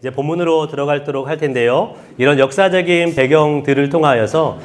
이제 본문으로 들어가도록 할 텐데요. 이런 역사적인 배경들을 통하여서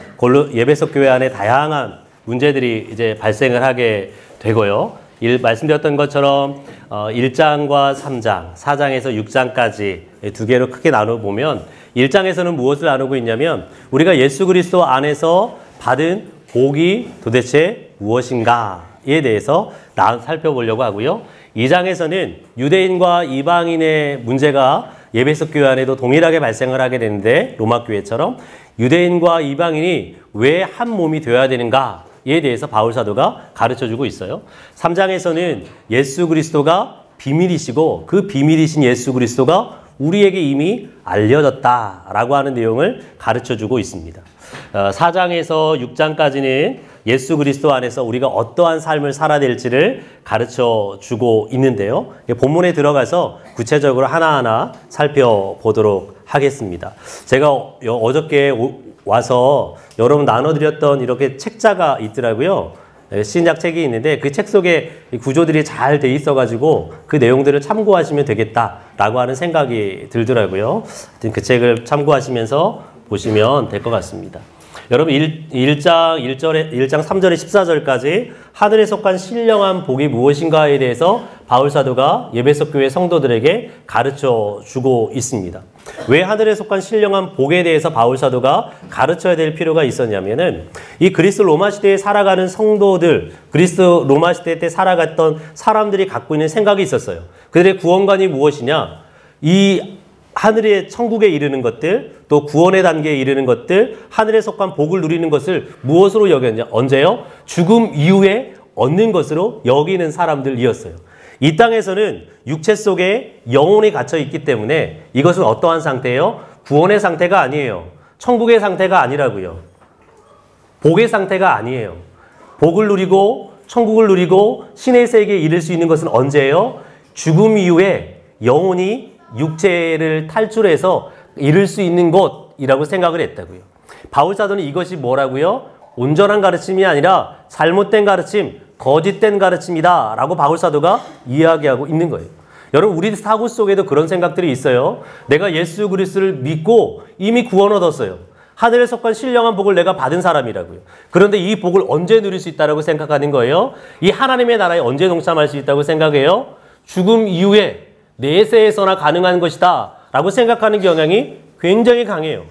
예배석 교회 안에 다양한 문제들이 이제 발생을 하게 되고요. 말씀드렸던 것처럼 1장과 3장, 4장에서 6장까지 두 개로 크게 나눠보면 1장에서는 무엇을 나누고 있냐면 우리가 예수 그리스도 안에서 받은 복이 도대체 무엇인가에 대해서 살펴보려고 하고요. 2장에서는 유대인과 이방인의 문제가 예배석 교회 안에도 동일하게 발생을 하게 되는데 로마 교회처럼 유대인과 이방인이 왜 한 몸이 되어야 되는가에 대해서 바울 사도가 가르쳐주고 있어요. 3장에서는 예수 그리스도가 비밀이시고 그 비밀이신 예수 그리스도가 우리에게 이미 알려졌다라고 하는 내용을 가르쳐주고 있습니다. 4장에서 6장까지는 예수 그리스도 안에서 우리가 어떠한 삶을 살아야 될지를 가르쳐주고 있는데요. 본문에 들어가서 구체적으로 하나하나 살펴보도록 하겠습니다. 제가 어저께 와서 여러분 나눠드렸던 이렇게 책자가 있더라고요. 신약 책이 있는데 그 책 속에 구조들이 잘 돼 있어가지고 그 내용들을 참고하시면 되겠다라고 하는 생각이 들더라고요. 그 책을 참고하시면서 보시면 될 것 같습니다. 여러분 1장 3절에 14절까지 하늘에 속한 신령한 복이 무엇인가에 대해서 바울 사도가 예배석 교회 성도들에게 가르쳐 주고 있습니다. 왜 하늘에 속한 신령한 복에 대해서 바울 사도가 가르쳐야 될 필요가 있었냐면은 이 그리스 로마 시대에 살아가는 성도들, 그리스 로마 시대 때 살아갔던 사람들이 갖고 있는 생각이 있었어요. 그들의 구원관이 무엇이냐? 이 하늘의 천국에 이르는 것들, 또 구원의 단계에 이르는 것들, 하늘에 속한 복을 누리는 것을 무엇으로 여겼냐? 언제요? 죽음 이후에 얻는 것으로 여기는 사람들이었어요. 이 땅에서는 육체 속에 영혼이 갇혀 있기 때문에 이것은 어떠한 상태예요? 구원의 상태가 아니에요. 천국의 상태가 아니라고요. 복의 상태가 아니에요. 복을 누리고 천국을 누리고 신의 세계에 이를 수 있는 것은 언제예요? 죽음 이후에 영혼이 육체를 탈출해서 이룰 수 있는 곳이라고 생각을 했다고요. 바울 사도는 이것이 뭐라고요? 온전한 가르침이 아니라 잘못된 가르침, 거짓된 가르침이다 라고 바울 사도가 이야기하고 있는 거예요. 여러분 우리 사고 속에도 그런 생각들이 있어요. 내가 예수 그리스도를 믿고 이미 구원 얻었어요. 하늘에 속한 신령한 복을 내가 받은 사람이라고요. 그런데 이 복을 언제 누릴 수 있다고 생각하는 거예요? 이 하나님의 나라에 언제 동참할 수 있다고 생각해요? 죽음 이후에 내세에서나 가능한 것이다 라고 생각하는 경향이 굉장히 강해요.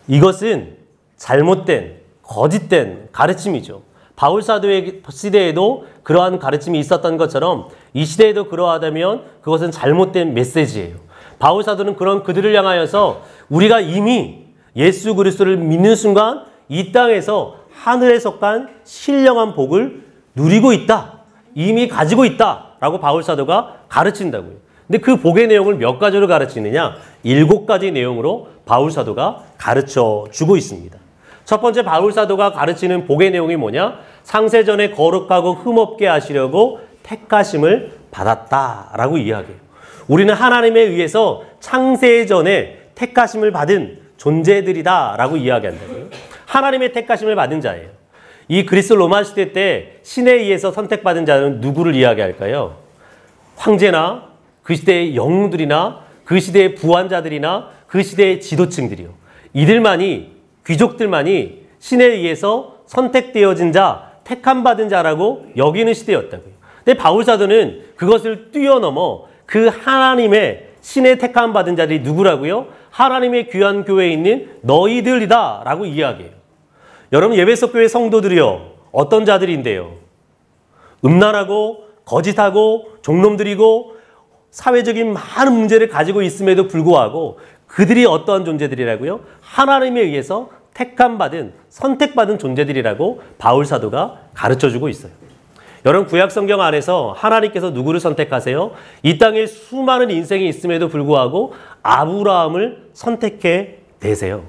이것은 잘못된 거짓된 가르침이죠. 바울 사도의 시대에도 그러한 가르침이 있었던 것처럼 이 시대에도 그러하다면 그것은 잘못된 메시지예요. 바울 사도는 그런 그들을 향하여서 우리가 이미 예수 그리스도를 믿는 순간 이 땅에서 하늘에 속한 신령한 복을 누리고 있다. 이미 가지고 있다. 라고 바울 사도가 가르친다고요. 근데 그 복의 내용을 몇 가지로 가르치느냐? 7가지 내용으로 바울 사도가 가르쳐 주고 있습니다. 첫 번째 바울 사도가 가르치는 복의 내용이 뭐냐? 창세전에 거룩하고 흠없게 하시려고 택하심을 받았다라고 이야기해요. 우리는 하나님에 의해서 창세전에 택하심을 받은 존재들이다라고 이야기한다고요. 하나님의 택하심을 받은 자예요. 이 그리스 로마 시대 때 신에 의해서 선택받은 자는 누구를 이야기할까요? 황제나 그 시대의 영웅들이나 그 시대의 부한자들이나 그 시대의 지도층들이요. 이들만이 귀족들만이 신에 의해서 선택되어진 자, 택함받은 자라고 여기는 시대였다고요. 근데 바울 사도는 그것을 뛰어넘어 그 하나님의 신의 택함받은 자들이 누구라고요? 하나님의 귀한 교회에 있는 너희들이다 라고 이야기해요. 여러분 예배석 교회 성도들이요. 어떤 자들인데요? 음란하고 거짓하고 종놈들이고 사회적인 많은 문제를 가지고 있음에도 불구하고 그들이 어떠한 존재들이라고요? 하나님에 의해서 택함받은 선택받은 존재들이라고 바울 사도가 가르쳐주고 있어요. 여러분 구약 성경 안에서 하나님께서 누구를 선택하세요? 이 땅에 수많은 인생이 있음에도 불구하고 아브라함을 선택해 내세요.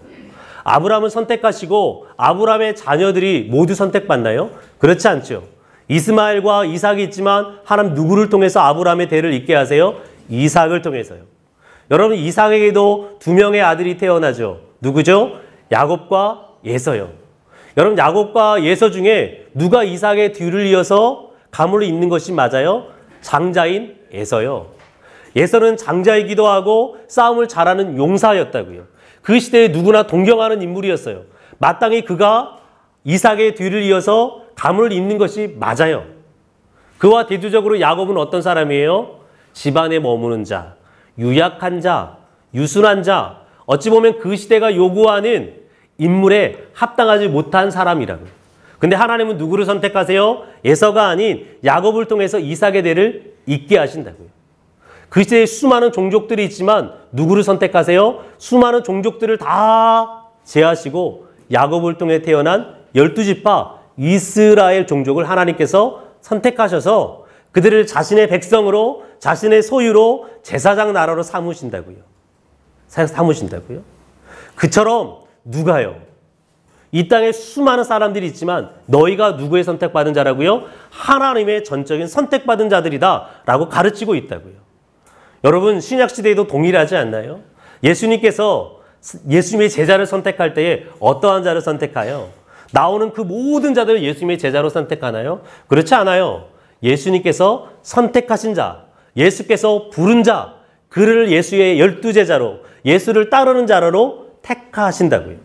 아브라함을 선택하시고 아브라함의 자녀들이 모두 선택받나요? 그렇지 않죠. 이스마엘과 이삭이 있지만 하나님 누구를 통해서 아브라함의 대를 잇게 하세요? 이삭을 통해서요. 여러분 이삭에게도 2명의 아들이 태어나죠. 누구죠? 야곱과 예서요. 여러분 야곱과 예서 중에 누가 이삭의 뒤를 이어서 가문을 잇는 것이 맞아요? 장자인 에서요. 에서는 장자이기도 하고 싸움을 잘하는 용사였다고요. 그 시대에 누구나 동경하는 인물이었어요. 마땅히 그가 이삭의 뒤를 이어서 가문을 잇는 것이 맞아요. 그와 대조적으로 야곱은 어떤 사람이에요? 집안에 머무는 자, 유약한 자, 유순한 자, 어찌 보면 그 시대가 요구하는 인물에 합당하지 못한 사람이라고요. 근데 하나님은 누구를 선택하세요? 에서가 아닌 야곱을 통해서 이삭의 대를 잇게 하신다고요. 그 시대에 수많은 종족들이 있지만 누구를 선택하세요? 수많은 종족들을 다 제하시고 야곱을 통해 태어난 12지파 이스라엘 종족을 하나님께서 선택하셔서 그들을 자신의 백성으로, 자신의 소유로 제사장 나라로 삼으신다고요. 그처럼 누가요? 이 땅에 수많은 사람들이 있지만 너희가 누구의 선택받은 자라고요? 하나님의 전적인 선택받은 자들이다 라고 가르치고 있다고요. 여러분, 신약시대에도 동일하지 않나요? 예수님께서 예수님의 제자를 선택할 때에 어떠한 자를 선택하여 나오는 그 모든 자들을 예수님의 제자로 선택하나요? 그렇지 않아요. 예수님께서 선택하신 자, 예수께서 부른 자, 그를 예수의 12제자로, 예수를 따르는 자로 택하신다고요.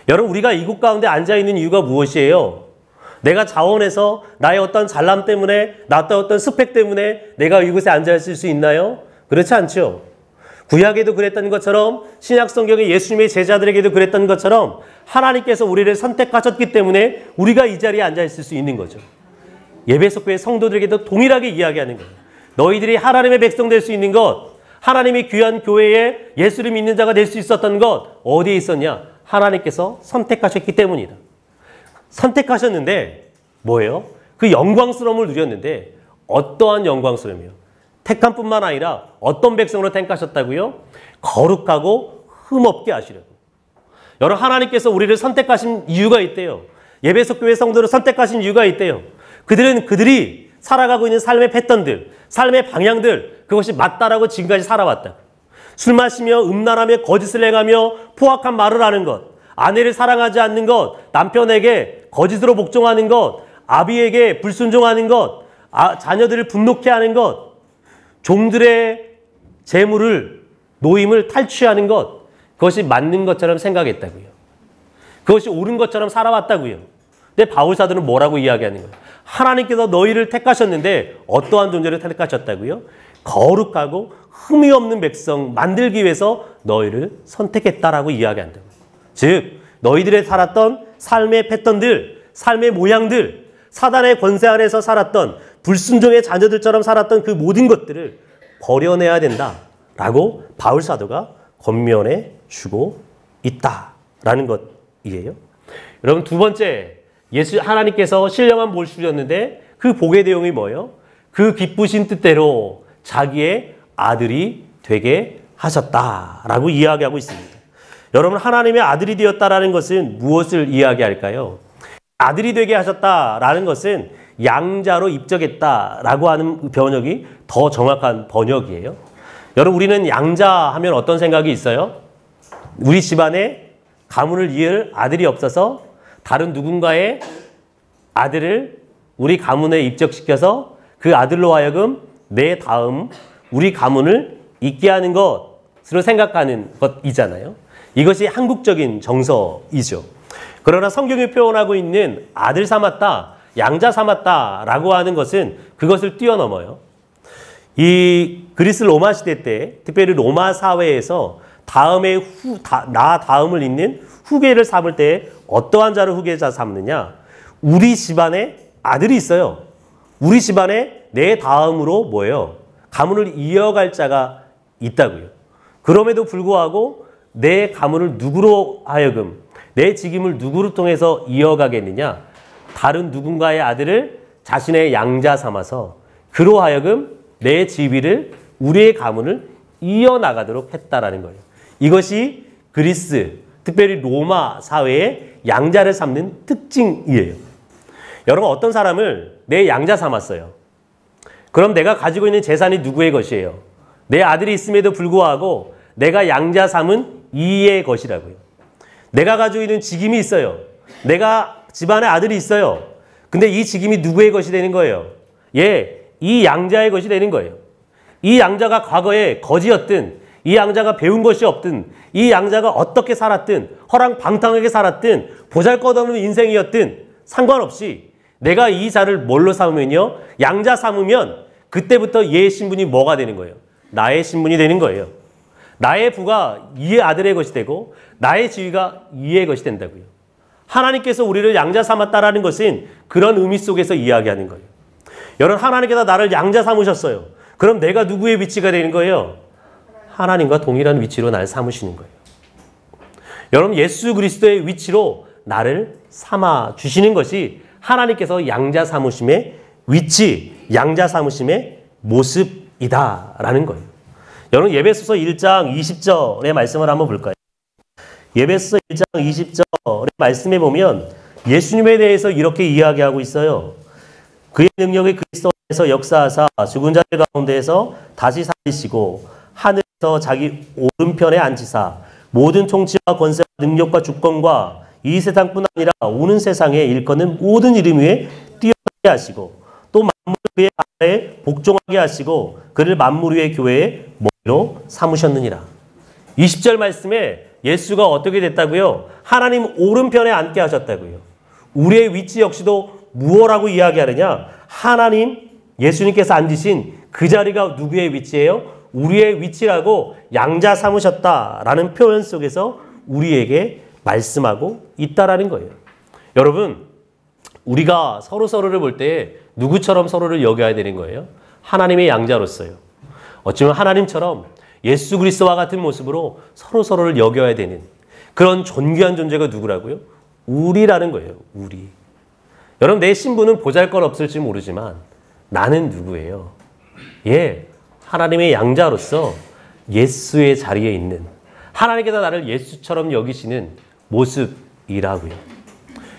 여러분, 우리가 이곳 가운데 앉아있는 이유가 무엇이에요? 내가 자원해서 나의 어떤 잘남 때문에, 나의 어떤 스펙 때문에 내가 이곳에 앉아있을 수 있나요? 그렇지 않죠. 구약에도 그랬던 것처럼 신약 성경의 예수님의 제자들에게도 그랬던 것처럼 하나님께서 우리를 선택하셨기 때문에 우리가 이 자리에 앉아있을 수 있는 거죠. 예배석 교회 성도들에게도 동일하게 이야기하는 거예요. 너희들이 하나님의 백성 될 수 있는 것, 하나님의 귀한 교회에 예수를 믿는 자가 될 수 있었던 것 어디에 있었냐? 하나님께서 선택하셨기 때문이다. 선택하셨는데 뭐예요? 그 영광스러움을 누렸는데 어떠한 영광스러움이요? 택함뿐만 아니라 어떤 백성으로 택하셨다고요? 거룩하고 흠없게 하시려고. 여러분, 하나님께서 우리를 선택하신 이유가 있대요. 예배석 교회 성도를 선택하신 이유가 있대요. 그들이 살아가고 있는 삶의 패턴들, 삶의 방향들, 그것이 맞다라고 지금까지 살아왔다. 술 마시며 음란하며 거짓을 행하며 포악한 말을 하는 것, 아내를 사랑하지 않는 것, 남편에게 거짓으로 복종하는 것, 아비에게 불순종하는 것, 자녀들을 분노케 하는 것, 종들의 재물을, 노임을 탈취하는 것, 그것이 맞는 것처럼 생각했다고요. 그것이 옳은 것처럼 살아왔다고요. 근데 바울사도는 뭐라고 이야기하는 거예요? 하나님께서 너희를 택하셨는데 어떠한 존재를 택하셨다고요? 거룩하고 흠이 없는 백성 만들기 위해서 너희를 선택했다라고 이야기한다고요. 즉, 너희들의 살았던 삶의 패턴들, 삶의 모양들, 사단의 권세 안에서 살았던 불순종의 자녀들처럼 살았던 그 모든 것들을 버려내야 된다라고 바울사도가 권면해 주고 있다라는 것이에요. 여러분, 두 번째, 하나님께서 신령한 복을 주셨는데 그 복의 내용이 뭐예요? 그 기쁘신 뜻대로 자기의 아들이 되게 하셨다라고 이야기하고 있습니다. 여러분, 하나님의 아들이 되었다라는 것은 무엇을 이야기할까요? 아들이 되게 하셨다라는 것은 양자로 입적했다라고 하는 번역이 더 정확한 번역이에요. 여러분, 우리는 양자 하면 어떤 생각이 있어요? 우리 집안에 가문을 이을 아들이 없어서 다른 누군가의 아들을 우리 가문에 입적시켜서 그 아들로 하여금 내 다음 우리 가문을 잇게 하는 것으로 생각하는 것이잖아요. 이것이 한국적인 정서이죠. 그러나 성경이 표현하고 있는 아들 삼았다, 양자 삼았다라고 하는 것은 그것을 뛰어넘어요. 이 그리스 로마 시대 때, 특별히 로마 사회에서 나 다음을 잇는 후계를 삼을 때 어떠한 자를 후계자 삼느냐? 우리 집안에 아들이 있어요. 우리 집안에 내 다음으로 뭐예요? 가문을 이어갈 자가 있다고요. 그럼에도 불구하고 내 가문을 누구로 하여금, 내 직임을 누구를 통해서 이어가겠느냐? 다른 누군가의 아들을 자신의 양자 삼아서 그로 하여금 내 지위를, 우리의 가문을 이어나가도록 했다라는 거예요. 이것이 그리스, 특별히 로마 사회의 양자를 삼는 특징이에요. 여러분, 어떤 사람을 내 양자 삼았어요. 그럼 내가 가지고 있는 재산이 누구의 것이에요? 내 아들이 있음에도 불구하고 내가 양자 삼은 이의 것이라고요. 내가 가지고 있는 직임이 있어요. 내가 집안에 아들이 있어요. 근데 이 직임이 누구의 것이 되는 거예요? 이 양자의 것이 되는 거예요. 이 양자가 과거에 거지였든 이 양자가 배운 것이 없든 이 양자가 어떻게 살았든 허랑방탕하게 살았든 보잘것없는 인생이었든 상관없이 내가 이 자를 뭘로 삼으면요? 양자 삼으면 그때부터 얘의 신분이 뭐가 되는 거예요? 나의 신분이 되는 거예요. 나의 부가 이의 아들의 것이 되고 나의 지위가 이의 것이 된다고요. 하나님께서 우리를 양자 삼았다라는 것은 그런 의미 속에서 이야기하는 거예요. 여러분, 하나님께서 나를 양자 삼으셨어요. 그럼 내가 누구의 위치가 되는 거예요? 하나님과 동일한 위치로 나를 삼으시는 거예요. 여러분, 예수 그리스도의 위치로 나를 삼아 주시는 것이 하나님께서 양자 삼으심의 위치, 양자 삼으심의 모습이다라는 거예요. 여러분, 예배소서 1장 20절의 말씀을 한번 볼까요? 예배소서 1장 20절의 말씀에 보면 예수님에 대해서 이렇게 이야기하고 있어요. 그의 능력의 그리스도 안에서 역사하사 죽은 자들 가운데에서 다시 살리시고 하늘에서 자기 오른편에 앉히사 모든 통치와 권세와 능력과 주권과 이 세상뿐 아니라 오는 세상에 일컫는 모든 이름 위에 뛰어나게 하시고 또 만물 그의 아래에 복종하게 하시고 그를 만물 위의 교회의 머리로 삼으셨느니라. 20절 말씀에 예수가 어떻게 됐다고요? 하나님 오른편에 앉게 하셨다고요. 우리의 위치 역시도 무엇라고 이야기하느냐? 하나님, 예수님께서 앉으신 그 자리가 누구의 위치예요? 우리의 위치라고 양자 삼으셨다라는 표현 속에서 우리에게 말씀하고 있다라는 거예요. 여러분, 우리가 서로를 볼 때 누구처럼 서로를 여겨야 되는 거예요? 하나님의 양자로서요. 어쩌면 하나님처럼 예수 그리스도와 같은 모습으로 서로를 여겨야 되는 그런 존귀한 존재가 누구라고요? 우리라는 거예요. 우리. 여러분, 내 신분은 보잘것없을지 모르지만 나는 누구예요? 예, 하나님의 양자로서 예수의 자리에 있는, 하나님께서 나를 예수처럼 여기시는 모습이라고요.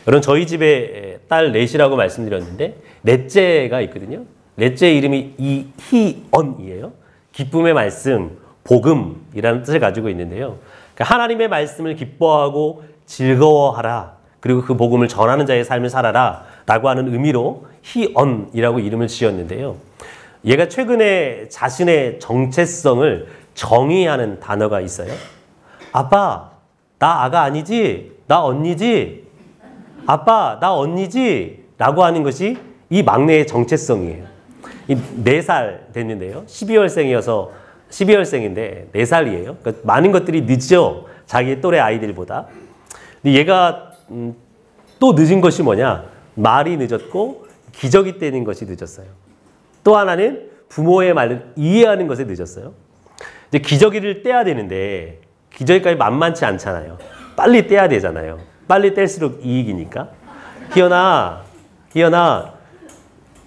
여러분, 저희 집에 딸 넷이라고 말씀드렸는데 넷째가 있거든요. 넷째 이름이 희언이에요. 기쁨의 말씀, 복음이라는 뜻을 가지고 있는데요. 그러니까 하나님의 말씀을 기뻐하고 즐거워하라. 그리고 그 복음을 전하는 자의 삶을 살아라 라고 하는 의미로 희언이라고 이름을 지었는데요. 얘가 최근에 자신의 정체성을 정의하는 단어가 있어요. 아빠, 나 아가 아니지? 나 언니지? 아빠, 나 언니지? 라고 하는 것이 이 막내의 정체성이에요. 4살 됐는데요. 12월생이어서 12월생인데 4살이에요. 그러니까 많은 것들이 늦죠. 자기 또래 아이들보다. 근데 얘가 또 늦은 것이 뭐냐? 말이 늦었고 기저귀 떼는 것이 늦었어요. 또 하나는 부모의 말을 이해하는 것에 늦었어요. 이제 기저귀를 떼야 되는데 기저귀까지 만만치 않잖아요. 빨리 떼야 되잖아요. 빨리 뗄수록 이익이니까. 희연아,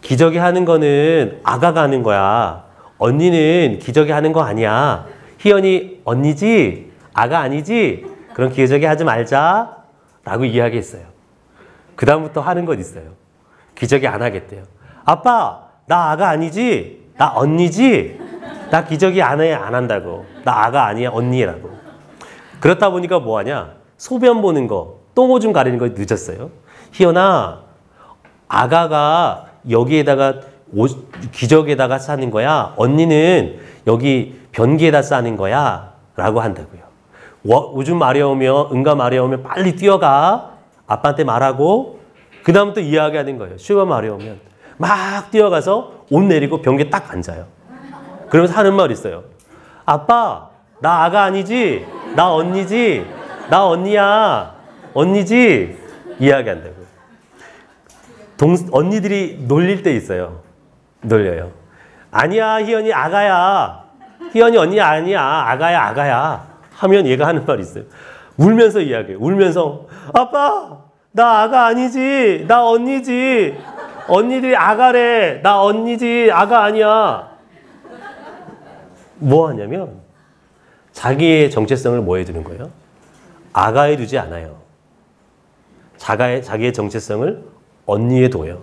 기저귀 하는 거는 아가가 하는 거야. 언니는 기저귀 하는 거 아니야. 희연이 언니지? 아가 아니지? 그럼 기저귀 하지 말자. 라고 이야기했어요. 그 다음부터 하는 것 있어요. 기저귀 안 하겠대요. 아빠, 나 아가 아니지? 나 언니지? 나 기저귀 안 해, 안 한다고. 나 아가 아니야, 언니라고. 그렇다 보니까 뭐 하냐? 소변 보는 거, 똥오줌 가리는 거 늦었어요. 희연아, 아가가 여기에다가 기저귀에다가 싸는 거야. 언니는 여기 변기에다 싸는 거야. 라고 한다고요. 오줌 마려우면, 응가 마려우면 빨리 뛰어가. 아빠한테 말하고 그 다음부터 이야기하는 거예요. 쉬가 마려우면 막 뛰어가서 옷 내리고 변기에 딱 앉아요. 그러면서 하는 말 있어요. 아빠, 나 아가 아니지? 나 언니지? 나 언니야. 언니지? 이야기한다고요. 언니들이 놀릴 때 있어요. 놀려요. 아니야, 희연이 아가야. 희연이 언니 아니야. 아가야. 하면 얘가 하는 말이 있어요. 울면서 이야기해요. 울면서 아빠, 나 아가 아니지? 나 언니지? 언니들이 아가래. 나 언니지? 아가 아니야. 뭐 하냐면 자기의 정체성을 뭐에 두는 거예요? 아가에 두지 않아요. 자기의 정체성을 언니에 둬요.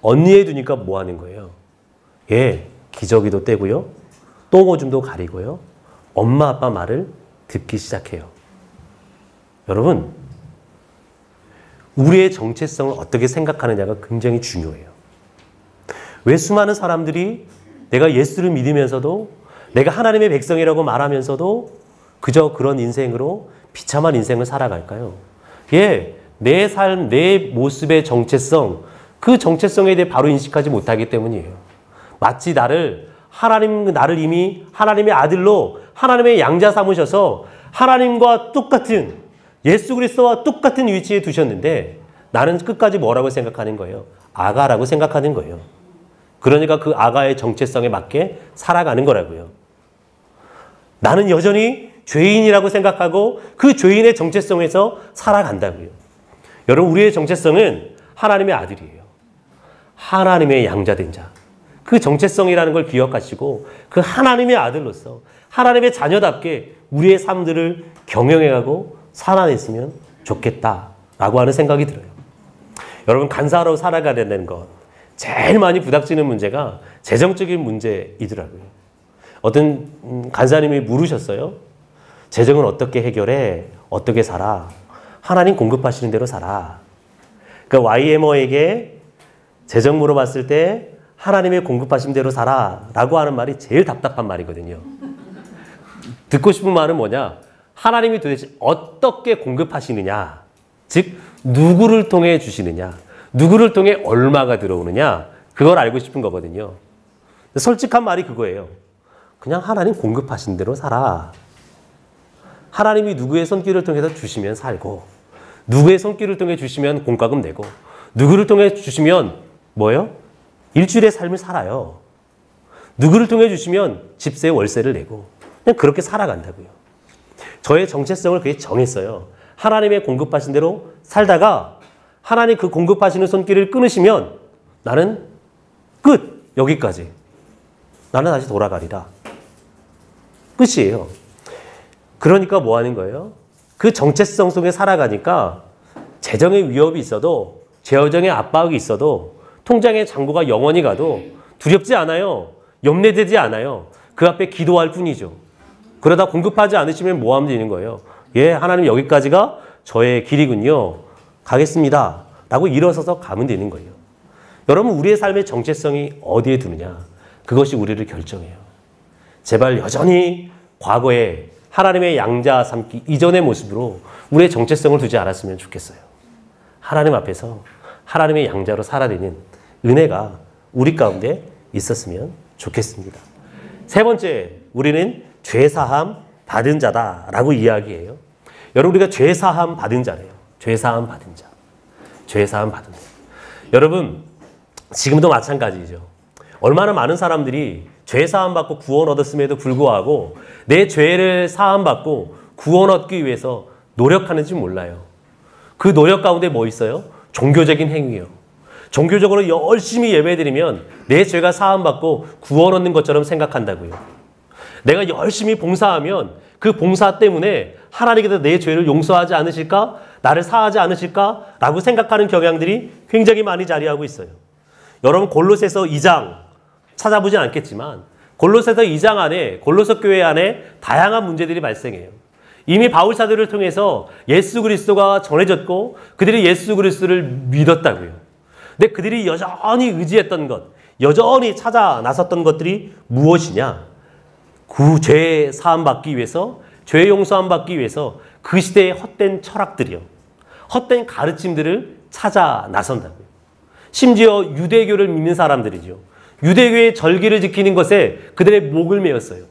언니에 두니까 뭐 하는 거예요? 예, 기저귀도 떼고요. 똥오줌도 가리고요. 엄마 아빠 말을 듣기 시작해요. 여러분, 우리의 정체성을 어떻게 생각하느냐가 굉장히 중요해요. 왜 수많은 사람들이 내가 예수를 믿으면서도 내가 하나님의 백성이라고 말하면서도 그저 그런 인생으로 비참한 인생을 살아갈까요? 예, 내 삶, 내 모습의 정체성, 그 정체성에 대해 바로 인식하지 못하기 때문이에요. 마치 나를 이미 하나님의 아들로 하나님의 양자 삼으셔서 하나님과 똑같은 예수 그리스도와 똑같은 위치에 두셨는데 나는 끝까지 뭐라고 생각하는 거예요? 아가라고 생각하는 거예요. 그러니까 그 아가의 정체성에 맞게 살아가는 거라고요. 나는 여전히 죄인이라고 생각하고 그 죄인의 정체성에서 살아간다고요. 여러분, 우리의 정체성은 하나님의 아들이에요. 하나님의 양자된 자. 그 정체성이라는 걸 기억하시고 그 하나님의 아들로서 하나님의 자녀답게 우리의 삶들을 경영해가고 살아냈으면 좋겠다라고 하는 생각이 들어요. 여러분, 간사로 살아가야 된다는 것, 제일 많이 부닥치는 문제가 재정적인 문제이더라고요. 어떤 간사님이 물으셨어요. 재정은 어떻게 해결해? 어떻게 살아? 하나님 공급하시는 대로 살아. 그 YMO에게 재정 물어봤을 때 하나님의 공급하신 대로 살아 라고 하는 말이 제일 답답한 말이거든요. 듣고 싶은 말은 뭐냐? 하나님이 도대체 어떻게 공급하시느냐? 즉 누구를 통해 주시느냐? 누구를 통해 얼마가 들어오느냐? 그걸 알고 싶은 거거든요. 솔직한 말이 그거예요. 그냥 하나님 공급하신 대로 살아. 하나님이 누구의 손길을 통해서 주시면 살고, 누구의 손길을 통해 주시면 공과금 내고, 누구를 통해 주시면 뭐예요? 일주일의 삶을 살아요. 누구를 통해 주시면 집세 월세를 내고 그냥 그렇게 살아간다고요. 저의 정체성을 그게 정했어요. 하나님의 공급하신 대로 살다가 하나님 그 공급하시는 손길을 끊으시면 나는 끝! 여기까지. 나는 다시 돌아가리라. 끝이에요. 그러니까 뭐 하는 거예요? 그 정체성 속에 살아가니까 재정의 위협이 있어도, 재정의 압박이 있어도, 통장의 잔고가 영원히 가도 두렵지 않아요. 염려되지 않아요. 그 앞에 기도할 뿐이죠. 그러다 공급하지 않으시면 뭐 하면 되는 거예요? 예, 하나님 여기까지가 저의 길이군요. 가겠습니다. 라고 일어서서 가면 되는 거예요. 여러분, 우리의 삶의 정체성이 어디에 두느냐? 그것이 우리를 결정해요. 제발 여전히 과거에 하나님의 양자 삼기 이전의 모습으로 우리의 정체성을 두지 않았으면 좋겠어요. 하나님 앞에서 하나님의 양자로 살아내는 은혜가 우리 가운데 있었으면 좋겠습니다. 세 번째, 우리는 죄사함 받은 자다라고 이야기해요. 여러분, 우리가 죄사함 받은 자래요. 죄사함 받은 자. 죄사함 받은 자. 여러분, 지금도 마찬가지죠. 얼마나 많은 사람들이 죄사함 받고 구원 얻었음에도 불구하고 내 죄를 사함 받고 구원 얻기 위해서 노력하는지 몰라요. 그 노력 가운데 뭐 있어요? 종교적인 행위예요. 종교적으로 열심히 예배드리면 내 죄가 사함받고 구원 얻는 것처럼 생각한다고요. 내가 열심히 봉사하면 그 봉사 때문에 하나님께서 내 죄를 용서하지 않으실까? 나를 사하지 않으실까? 라고 생각하는 경향들이 굉장히 많이 자리하고 있어요. 여러분, 골로새서 2장 찾아보진 않겠지만 골로새서 2장 안에, 골로새 교회 안에 다양한 문제들이 발생해요. 이미 바울 사도를 통해서 예수 그리스도가 전해졌고 그들이 예수 그리스도를 믿었다고요. 근데 그들이 여전히 의지했던 것, 여전히 찾아 나섰던 것들이 무엇이냐? 그 죄 사함 받기 위해서, 죄 용서함 받기 위해서 그 시대의 헛된 철학들이요, 헛된 가르침들을 찾아 나선다고요. 심지어 유대교를 믿는 사람들이죠. 유대교의 절기를 지키는 것에 그들의 목을 메었어요.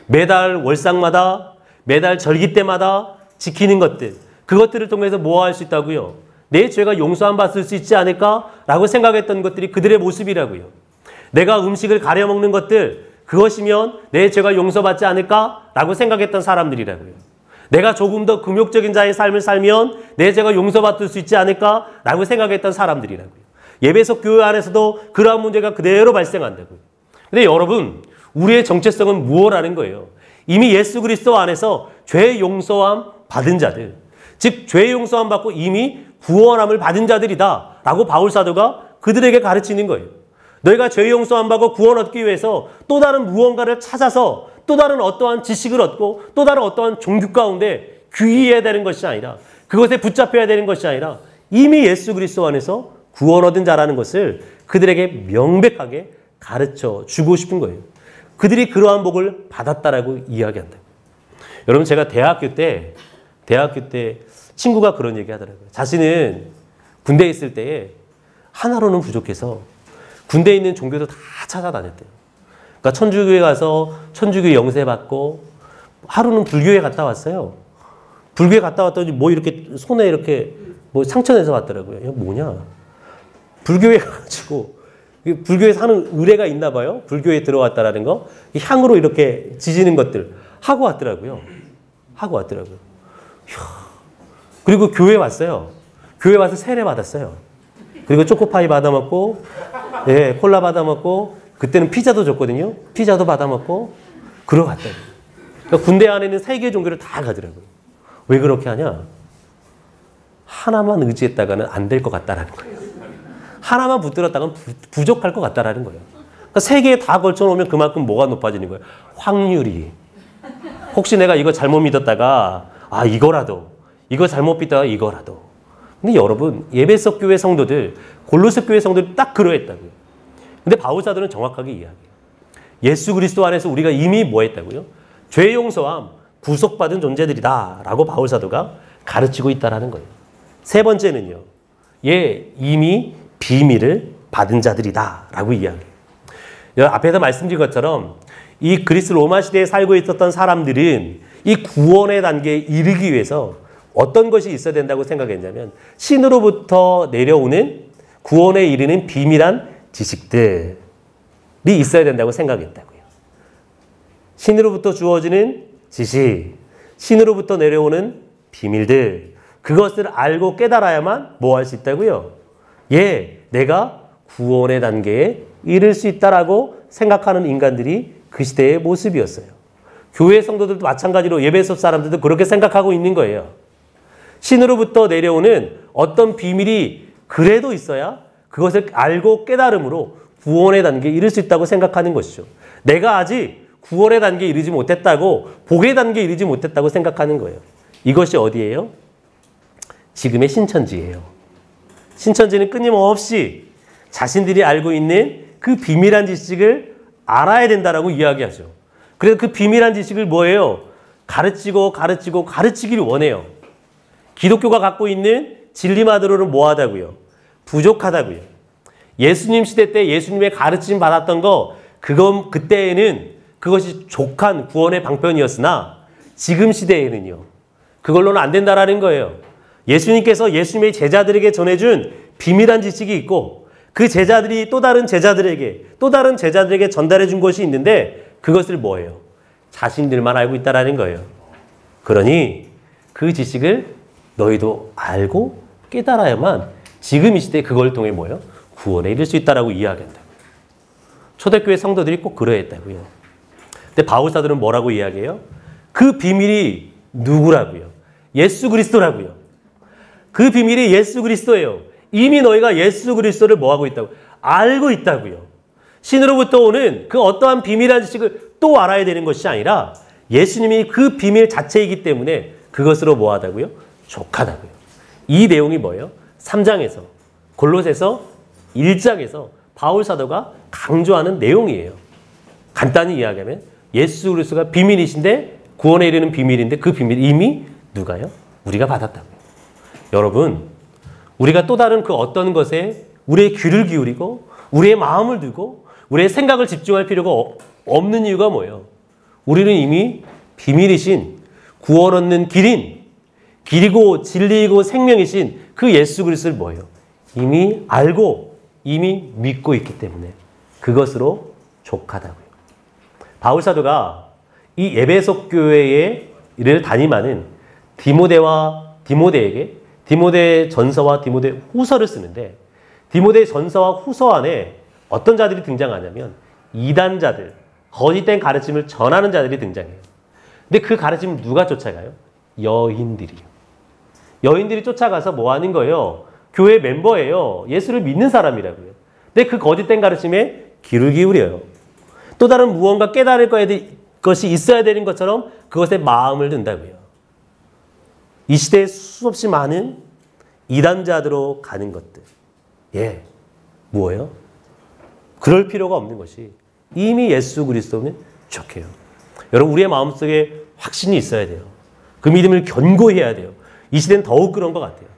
매달 월상마다, 매달 절기 때마다 지키는 것들, 그것들을 통해서 뭐 할 수 있다고요? 내 죄가 용서함 받을 수 있지 않을까라고 생각했던 것들이 그들의 모습이라고요. 내가 음식을 가려 먹는 것들, 그것이면 내 죄가 용서받지 않을까라고 생각했던 사람들이라고요. 내가 조금 더 금욕적인 자의 삶을 살면 내 죄가 용서받을 수 있지 않을까라고 생각했던 사람들이라고요. 예배석 교회 안에서도 그러한 문제가 그대로 발생한다고요. 근데 여러분, 우리의 정체성은 무엇이라는 거예요? 이미 예수 그리스도 안에서 죄 용서함 받은 자들, 즉 죄 용서함 받고 이미 구원함을 받은 자들이다 라고 바울 사도가 그들에게 가르치는 거예요. 너희가 죄 용서함 받고 구원 얻기 위해서 또 다른 무언가를 찾아서 또 다른 어떠한 지식을 얻고 또 다른 어떠한 종교 가운데 귀의해야 되는 것이 아니라, 그것에 붙잡혀야 되는 것이 아니라 이미 예수 그리스도 안에서 구원 얻은 자라는 것을 그들에게 명백하게 가르쳐 주고 싶은 거예요. 그들이 그러한 복을 받았다라고 이야기한다. 여러분 제가 대학교 때 친구가 그런 얘기 하더라고요. 자신은 군대에 있을 때에 하나로는 부족해서 군대에 있는 종교도 다 찾아다녔대요. 그러니까 천주교에 가서 천주교 영세 받고 하루는 불교에 갔다 왔어요. 불교에 갔다 왔더니 뭐 이렇게 손에 이렇게 뭐 상처 내서 왔더라고요. 이거 뭐냐? 불교에 가가지고 불교에 사는 의례가 있나 봐요. 불교에 들어왔다라는 거. 향으로 이렇게 지지는 것들 하고 왔더라고요. 그리고 교회 왔어요. 교회 와서 세례 받았어요. 그리고 초코파이 받아 먹고, 예, 콜라 받아 먹고, 그때는 피자도 줬거든요. 피자도 받아 먹고, 그러고 갔다고요. 그러니까 군대 안에는 세 개의 종교를 다 가더라고요. 왜 그렇게 하냐? 하나만 의지했다가는 안 될 것 같다라는 거예요. 하나만 붙들었다가는 부족할 것 같다라는 거예요. 그러니까 세 개에 다 걸쳐놓으면 그만큼 뭐가 높아지는 거예요? 확률이. 혹시 내가 이거 잘못 믿었다가, 아, 이거 잘못 믿다가 이거라도. 근데 여러분, 예배석 교회 성도들, 골로새 교회 성도들 딱 그러했다고요. 근데 바울사도는 정확하게 이야기해요. 예수 그리스도 안에서 우리가 이미 뭐 했다고요? 죄 용서함, 구속받은 존재들이다 라고 바울사도가 가르치고 있다는 거예요. 세 번째는요. 이미 비밀을 받은 자들이다 라고 이야기해요. 앞에서 말씀드린 것처럼 이 그리스 로마 시대에 살고 있었던 사람들은 이 구원의 단계에 이르기 위해서 어떤 것이 있어야 된다고 생각했냐면 신으로부터 내려오는 구원에 이르는 비밀한 지식들이 있어야 된다고 생각했다고요. 신으로부터 주어지는 지식, 신으로부터 내려오는 비밀들, 그것을 알고 깨달아야만 뭐 할 수 있다고요? 내가 구원의 단계에 이를 수 있다라고 생각하는 인간들이 그 시대의 모습이었어요. 교회 성도들도 마찬가지로 예배석 사람들도 그렇게 생각하고 있는 거예요. 신으로부터 내려오는 어떤 비밀이 그래도 있어야 그것을 알고 깨달음으로 구원의 단계에 이를 수 있다고 생각하는 것이죠. 내가 아직 구원의 단계에 이르지 못했다고, 복의 단계에 이르지 못했다고 생각하는 거예요. 이것이 어디예요? 지금의 신천지예요. 신천지는 끊임없이 자신들이 알고 있는 그 비밀한 지식을 알아야 된다라고 이야기하죠. 그래서 그 비밀한 지식을 뭐예요? 가르치기를 원해요. 기독교가 갖고 있는 진리만으로는 뭐하다고요? 부족하다고요. 예수님 시대 때 예수님의 가르침 받았던 거, 그때에는 그것이 족한 구원의 방편이었으나 지금 시대에는요. 그걸로는 안 된다라는 거예요. 예수님께서 예수님의 제자들에게 전해준 비밀한 지식이 있고 그 제자들이 또 다른 제자들에게 전달해 준 것이 있는데 그것을 뭐예요? 자신들만 알고 있다라는 거예요. 그러니 그 지식을 너희도 알고 깨달아야만 지금 이 시대에 그걸 통해 뭐예요? 구원에 이를 수 있다라고 이야기한다. 초대교회 성도들이 꼭 그러했다고요. 근데 바울사도는 뭐라고 이야기해요? 그 비밀이 누구라고요? 예수 그리스도라고요. 그 비밀이 예수 그리스도예요. 이미 너희가 예수 그리스도를 뭐하고 있다고? 알고 있다고요. 신으로부터 오는 그 어떠한 비밀한 지식을 또 알아야 되는 것이 아니라 예수님이 그 비밀 자체이기 때문에 그것으로 뭐하다고요? 족하다고요. 이 내용이 뭐예요? 3장에서 골로새서 1장에서 바울사도가 강조하는 내용이에요. 간단히 이야기하면 예수 그리스도가 비밀이신데 구원에 이르는 비밀인데 그 비밀 이미 누가요? 우리가 받았다고요. 여러분, 우리가 또 다른 그 어떤 것에 우리의 귀를 기울이고 우리의 마음을 두고 우리의 생각을 집중할 필요가 없는 이유가 뭐예요? 우리는 이미 비밀이신 구원 얻는 길이고 진리이고 생명이신 그 예수 그리스도를 뭐예요? 이미 알고 이미 믿고 있기 때문에 그것으로 족하다고요. 바울사도가 이 에베소 교회를 담임하는 디모데에게 디모데 전서와 디모데 후서를 쓰는데 디모데 전서와 후서 안에 어떤 자들이 등장하냐면 이단자들, 거짓된 가르침을 전하는 자들이 등장해요. 근데 그 가르침을 누가 쫓아가요? 여인들이요. 여인들이 쫓아가서 뭐 하는 거예요? 교회 멤버예요. 예수를 믿는 사람이라고요. 근데 그 거짓된 가르침에 귀를 기울여요. 또 다른 무언가 깨달을 것이 있어야 되는 것처럼 그것에 마음을 든다고요. 이 시대에 수없이 많은 이단자들로 가는 것들. 뭐예요? 그럴 필요가 없는 것이 이미 예수 그리스도는 족해요. 여러분 우리의 마음속에 확신이 있어야 돼요. 그 믿음을 견고히 해야 돼요. 이 시대는 더욱 그런 것 같아요.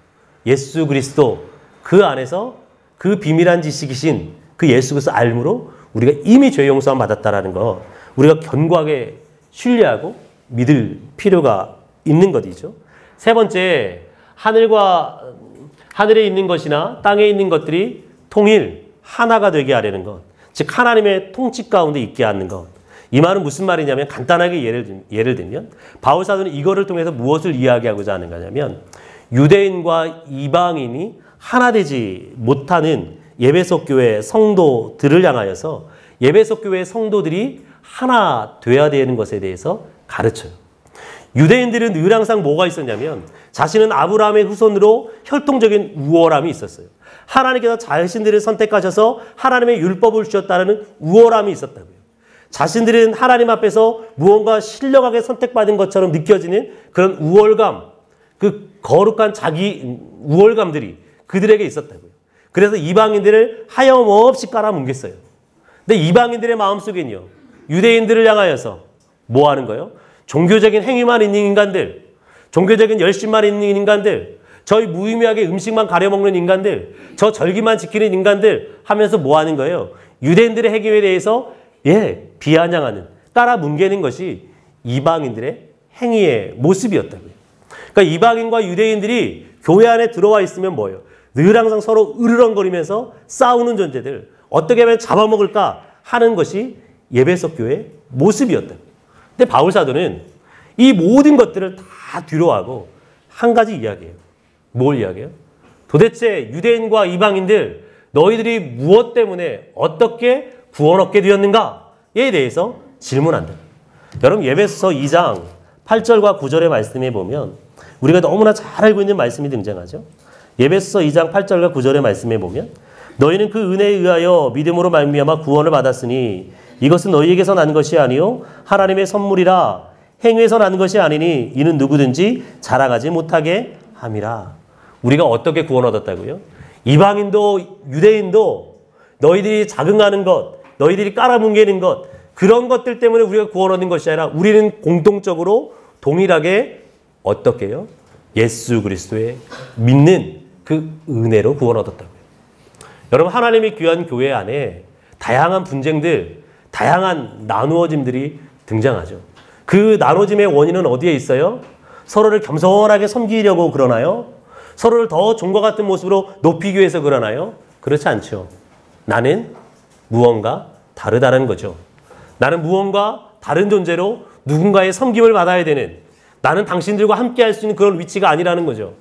예수 그리스도 그 안에서 그 비밀한 지식이신 그 예수 그리스도 알므로 우리가 이미 죄 용서함 받았다라는 거 우리가 견고하게 신뢰하고 믿을 필요가 있는 것이죠. 세 번째, 하늘에 있는 것이나 땅에 있는 것들이 통일, 하나가 되게 하려는 것. 즉 하나님의 통치 가운데 있게 하는 것. 이 말은 무슨 말이냐면 간단하게 예를 들면 바울 사도는 이거를 통해서 무엇을 이야기하고자 하는 거냐면 유대인과 이방인이 하나 되지 못하는 에베소 교회 성도들을 향하여서 에베소 교회 성도들이 하나 돼야 되는 것에 대해서 가르쳐요. 유대인들은 늘 항상 뭐가 있었냐면 자신은 아브라함의 후손으로 혈통적인 우월함이 있었어요. 하나님께서 자신들을 선택하셔서 하나님의 율법을 주셨다는 우월함이 있었다고요. 자신들은 하나님 앞에서 무언가 신령하게 선택받은 것처럼 느껴지는 그런 우월감, 그 거룩한 자기 우월감들이 그들에게 있었다고요. 그래서 이방인들을 하염없이 깔아뭉갰어요. 근데 이방인들의 마음속에는요, 유대인들을 향하여서 뭐 하는 거예요? 종교적인 행위만 있는 인간들, 종교적인 열심만 있는 인간들, 저희 무의미하게 음식만 가려먹는 인간들, 저 절기만 지키는 인간들 하면서 뭐 하는 거예요? 유대인들의 행위에 대해서 비아냥하는, 깔아뭉개는 것이 이방인들의 행위의 모습이었다고요. 그러니까 이방인과 유대인들이 교회 안에 들어와 있으면 뭐예요? 늘 항상 서로 으르렁거리면서 싸우는 존재들, 어떻게 하면 잡아먹을까 하는 것이 에베소 교회의 모습이었다. 근데 바울 사도는 이 모든 것들을 다 뒤로하고 한 가지 이야기해요. 뭘 이야기해요? 도대체 유대인과 이방인들 너희들이 무엇 때문에 어떻게 구원 얻게 되었는가에 대해서 질문한다. 여러분 에베소서 2장 8절과 9절의 말씀에 보면 우리가 너무나 잘 알고 있는 말씀이 등장하죠. 에베소서 2장 8절과 9절의 말씀에 보면 너희는 그 은혜에 의하여 믿음으로 말미암아 구원을 받았으니 이것은 너희에게서 난 것이 아니요 하나님의 선물이라. 행위에서 난 것이 아니니 이는 누구든지 자랑하지 못하게 함이라. 우리가 어떻게 구원 얻었다고요? 이방인도 유대인도 너희들이 자긍하는 것, 너희들이 깔아뭉개는 것, 그런 것들 때문에 우리가 구원 얻는 것이 아니라 우리는 공통적으로 동일하게 어떻게 해요? 예수 그리스도의 믿는 그 은혜로 구원 얻었다고요. 여러분 하나님의 귀한 교회 안에 다양한 분쟁들, 다양한 나누어짐들이 등장하죠. 그 나눠짐의 원인은 어디에 있어요? 서로를 겸손하게 섬기려고 그러나요? 서로를 더 종과 같은 모습으로 높이기 위해서 그러나요? 그렇지 않죠. 나는 무언가 다르다는 거죠. 나는 무언가 다른 존재로 누군가의 섬김을 받아야 되는, 나는 당신들과 함께 할 수 있는 그런 위치가 아니라는 거죠.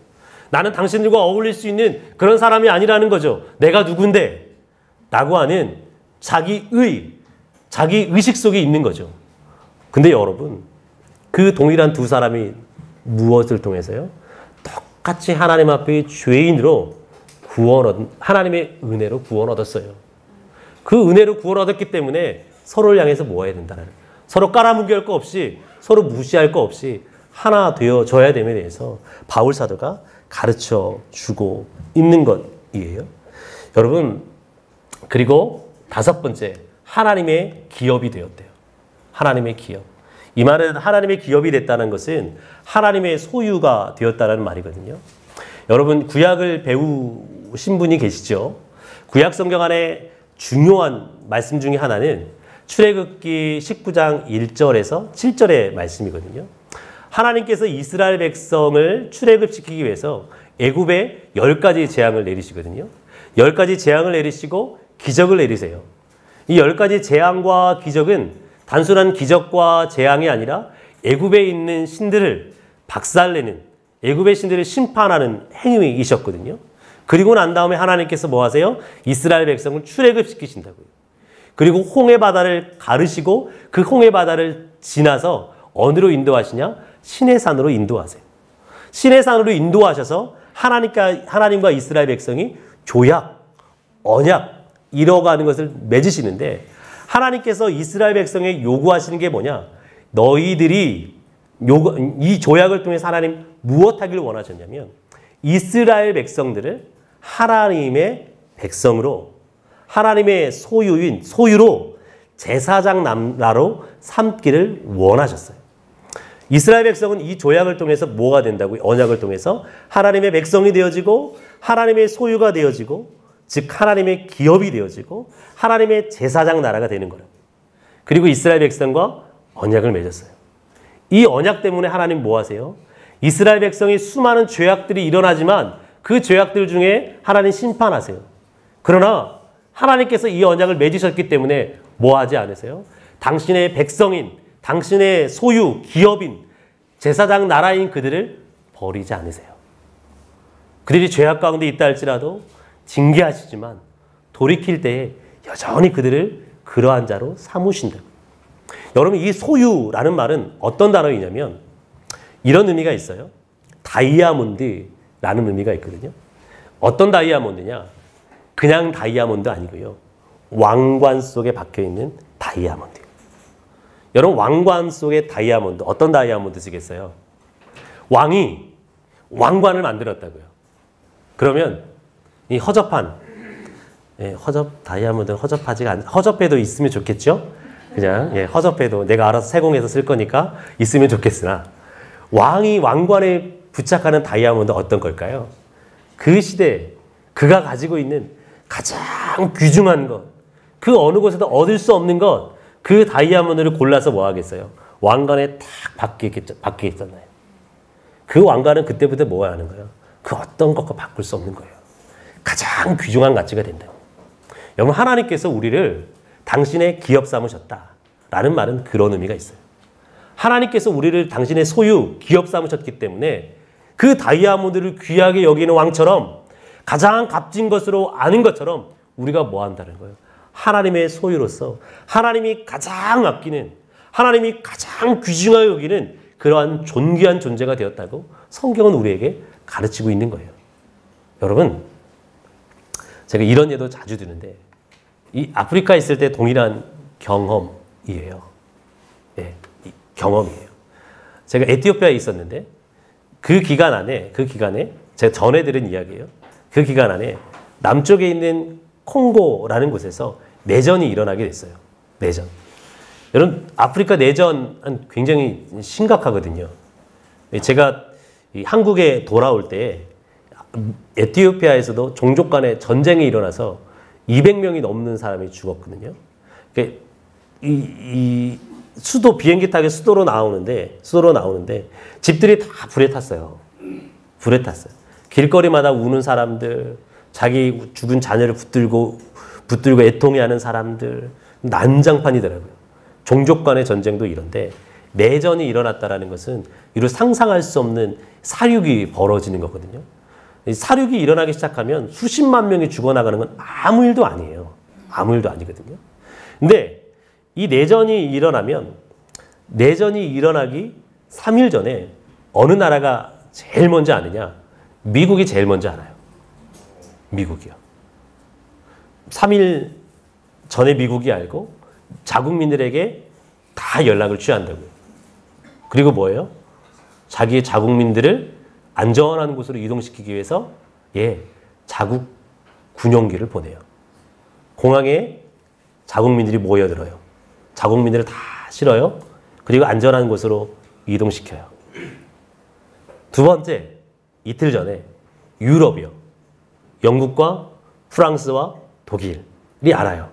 나는 당신들과 어울릴 수 있는 그런 사람이 아니라는 거죠. 내가 누군데? 라고 하는 자기 의식 속에 있는 거죠. 근데 여러분, 그 동일한 두 사람이 무엇을 통해서요? 똑같이 하나님 앞에 죄인으로 하나님의 은혜로 구원 얻었어요. 그 은혜로 구원 얻었기 때문에 서로를 향해서 뭐 해야 된다는, 서로 깔아뭉갤 거 없이, 서로 무시할 거 없이 하나 되어져야 됨에 대해서 바울 사도가 가르쳐 주고 있는 것이에요. 여러분, 그리고 다섯 번째, 하나님의 기업이 되었대요. 하나님의 기업. 이 말은 하나님의 기업이 됐다는 것은 하나님의 소유가 되었다는 말이거든요. 여러분 구약을 배우신 분이 계시죠? 구약 성경 안에 중요한 말씀 중에 하나는 출애굽기 19장 1절에서 7절의 말씀이거든요. 하나님께서 이스라엘 백성을 출애굽시키기 위해서 애굽에 10가지 재앙을 내리시거든요. 10가지 재앙을 내리시고 기적을 내리세요. 이 10가지 재앙과 기적은 단순한 기적과 재앙이 아니라 애굽에 있는 신들을 박살내는, 애굽의 신들을 심판하는 행위이셨거든요. 그리고 난 다음에 하나님께서 뭐 하세요? 이스라엘 백성을 출애굽시키신다고요. 그리고 홍해 바다를 가르시고 그 홍해 바다를 지나서 어디로 인도하시냐? 시내산으로 인도하세요. 시내산으로 인도하셔서 하나님과 이스라엘 백성이 조약, 언약 이뤄가는 것을 맺으시는데 하나님께서 이스라엘 백성에 요구하시는 게 뭐냐? 너희들이 이 조약을 통해서 하나님 무엇 하기를 원하셨냐면 이스라엘 백성들을 하나님의 백성으로, 하나님의 소유로 제사장 나라로 삼기를 원하셨어요. 이스라엘 백성은 이 조약을 통해서 뭐가 된다고요? 언약을 통해서 하나님의 백성이 되어지고 하나님의 소유가 되어지고 즉 하나님의 기업이 되어지고 하나님의 제사장 나라가 되는 거예요. 그리고 이스라엘 백성과 언약을 맺었어요. 이 언약 때문에 하나님 뭐 하세요? 이스라엘 백성이 수많은 죄악들이 일어나지만 그 죄악들 중에 하나님 심판하세요. 그러나 하나님께서 이 언약을 맺으셨기 때문에 뭐 하지 않으세요? 당신의 백성인, 당신의 소유, 기업인, 제사장 나라인 그들을 버리지 않으세요. 그들이 죄악 가운데 있다 할지라도 징계하시지만 돌이킬 때에 여전히 그들을 그러한 자로 삼으신다. 여러분, 이 소유라는 말은 어떤 단어이냐면 이런 의미가 있어요. 다이아몬드라는 의미가 있거든요. 어떤 다이아몬드냐? 그냥 다이아몬드 아니고요. 왕관 속에 박혀있는 다이아몬드. 여러분, 왕관 속의 다이아몬드, 어떤 다이아몬드 쓰겠어요? 왕이 왕관을 만들었다고요. 그러면 이 허접한, 다이아몬드는 허접하지가 않, 허접해도 있으면 좋겠죠? 그냥, 허접해도 내가 알아서 세공해서 쓸 거니까 있으면 좋겠으나, 왕이 왕관에 부착하는 다이아몬드 어떤 걸까요? 그 시대에 그가 가지고 있는 가장 귀중한 것, 그 어느 곳에도 얻을 수 없는 것, 그 다이아몬드를 골라서 뭐 하겠어요? 왕관에 탁 박히겠잖아요. 그 왕관은 그때부터 뭐 하는 거예요? 그 어떤 것과 바꿀 수 없는 거예요. 가장 귀중한 가치가 된다고. 여러분, 하나님께서 우리를 당신의 기업 삼으셨다라는 말은 그런 의미가 있어요. 하나님께서 우리를 당신의 소유, 기업 삼으셨기 때문에 그 다이아몬드를 귀하게 여기는 왕처럼 가장 값진 것으로 아는 것처럼 우리가 뭐 한다는 거예요? 하나님의 소유로서 하나님이 가장 아끼는, 하나님이 가장 귀중하게 여기는 그러한 존귀한 존재가 되었다고 성경은 우리에게 가르치고 있는 거예요. 여러분, 제가 이런 예도 자주 드는데 이 아프리카에 있을 때 동일한 경험이에요. 경험이에요. 제가 에티오피아에 있었는데 그 기간에 제가 전해 들은 이야기예요. 그 기간 안에 남쪽에 있는 콩고라는 곳에서 내전이 일어나게 됐어요. 내전. 여러분, 아프리카 내전은 굉장히 심각하거든요. 제가 한국에 돌아올 때 에티오피아에서도 종족 간의 전쟁이 일어나서 200명이 넘는 사람이 죽었거든요. 이 수도, 비행기 타고 수도로 나오는데 집들이 다 불에 탔어요. 불에 탔어요. 길거리마다 우는 사람들, 자기 죽은 자녀를 붙들고 애통해하는 사람들, 난장판이더라고요. 종족 간의 전쟁도 이런데 내전이 일어났다라는 것은 이루 상상할 수 없는 사륙이 벌어지는 거거든요. 사륙이 일어나기 시작하면 수십만 명이 죽어나가는 건 아무 일도 아니에요. 아무 일도 아니거든요. 근데 이 내전이 일어나기 3일 전에 어느 나라가 제일 먼저 아느냐? 미국이 제일 먼저 알아요. 미국이요. 3일 전에 미국이 알고 자국민들에게 다 연락을 취한다고요. 그리고 뭐예요? 자기의 자국민들을 안전한 곳으로 이동시키기 위해서 자국 군용기를 보내요. 공항에 자국민들이 모여들어요. 자국민들을 다 실어요. 그리고 안전한 곳으로 이동시켜요. 두 번째, 이틀 전에 유럽이요. 영국과 프랑스와 독일이 알아요.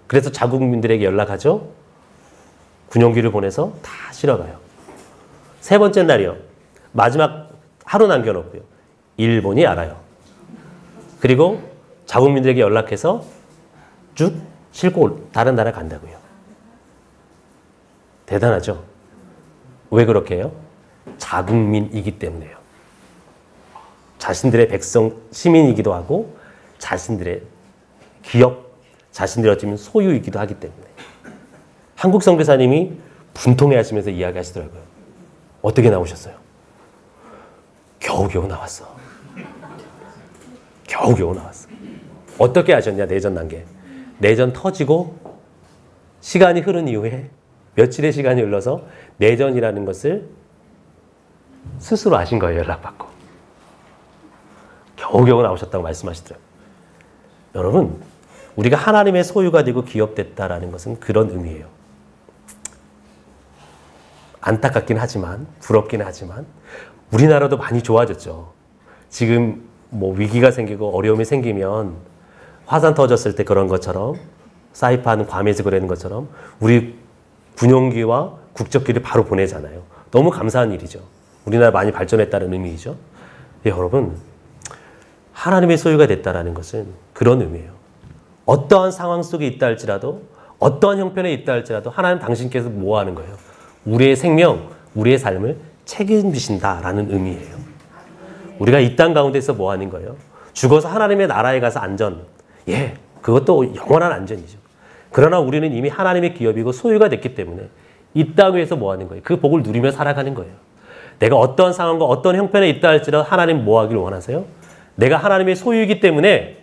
그래서 자국민들에게 연락하죠. 군용기를 보내서 다 실어가요. 세 번째 날이요. 마지막 하루 남겨놓고요. 일본이 알아요. 그리고 자국민들에게 연락해서 쭉 싣고 다른 나라 간다고요. 대단하죠? 왜 그렇게 해요? 자국민이기 때문에요. 자신들의 백성, 시민이기도 하고 자신들의 기업, 자신들의 어쩌면 소유이기도 하기 때문에. 한국 선교사님이 분통해 하시면서 이야기하시더라고요. 어떻게 나오셨어요? 겨우겨우 나왔어. 겨우겨우 나왔어. 어떻게 하셨냐, 내전 단계. 내전 터지고 시간이 흐른 이후에 며칠의 시간이 흘러서 내전이라는 것을 스스로 아신 거예요, 연락받고. 겨우겨우 나오셨다고 말씀하시더라고요. 여러분, 우리가 하나님의 소유가 되고 기업됐다라는 것은 그런 의미예요. 안타깝긴 하지만, 부럽긴 하지만 우리나라도 많이 좋아졌죠. 지금 뭐 위기가 생기고 어려움이 생기면 화산 터졌을 때 그런 것처럼 사이판 괌에서 그러는 것처럼 우리 군용기와 국적기를 바로 보내잖아요. 너무 감사한 일이죠. 우리나라 많이 발전했다는 의미이죠. 네, 여러분, 하나님의 소유가 됐다는 것은 그런 의미예요. 어떠한 상황 속에 있다 할지라도, 어떠한 형편에 있다 할지라도 하나님 당신께서 뭐 하는 거예요? 우리의 생명, 우리의 삶을 책임지신다라는 의미예요. 우리가 이 땅 가운데서 뭐 하는 거예요? 죽어서 하나님의 나라에 가서 안전. 예, 그것도 영원한 안전이죠. 그러나 우리는 이미 하나님의 기업이고 소유가 됐기 때문에 이 땅 위에서 뭐 하는 거예요? 그 복을 누리며 살아가는 거예요. 내가 어떤 상황과 어떤 형편에 있다 할지라도 하나님 뭐 하기를 원하세요? 내가 하나님의 소유이기 때문에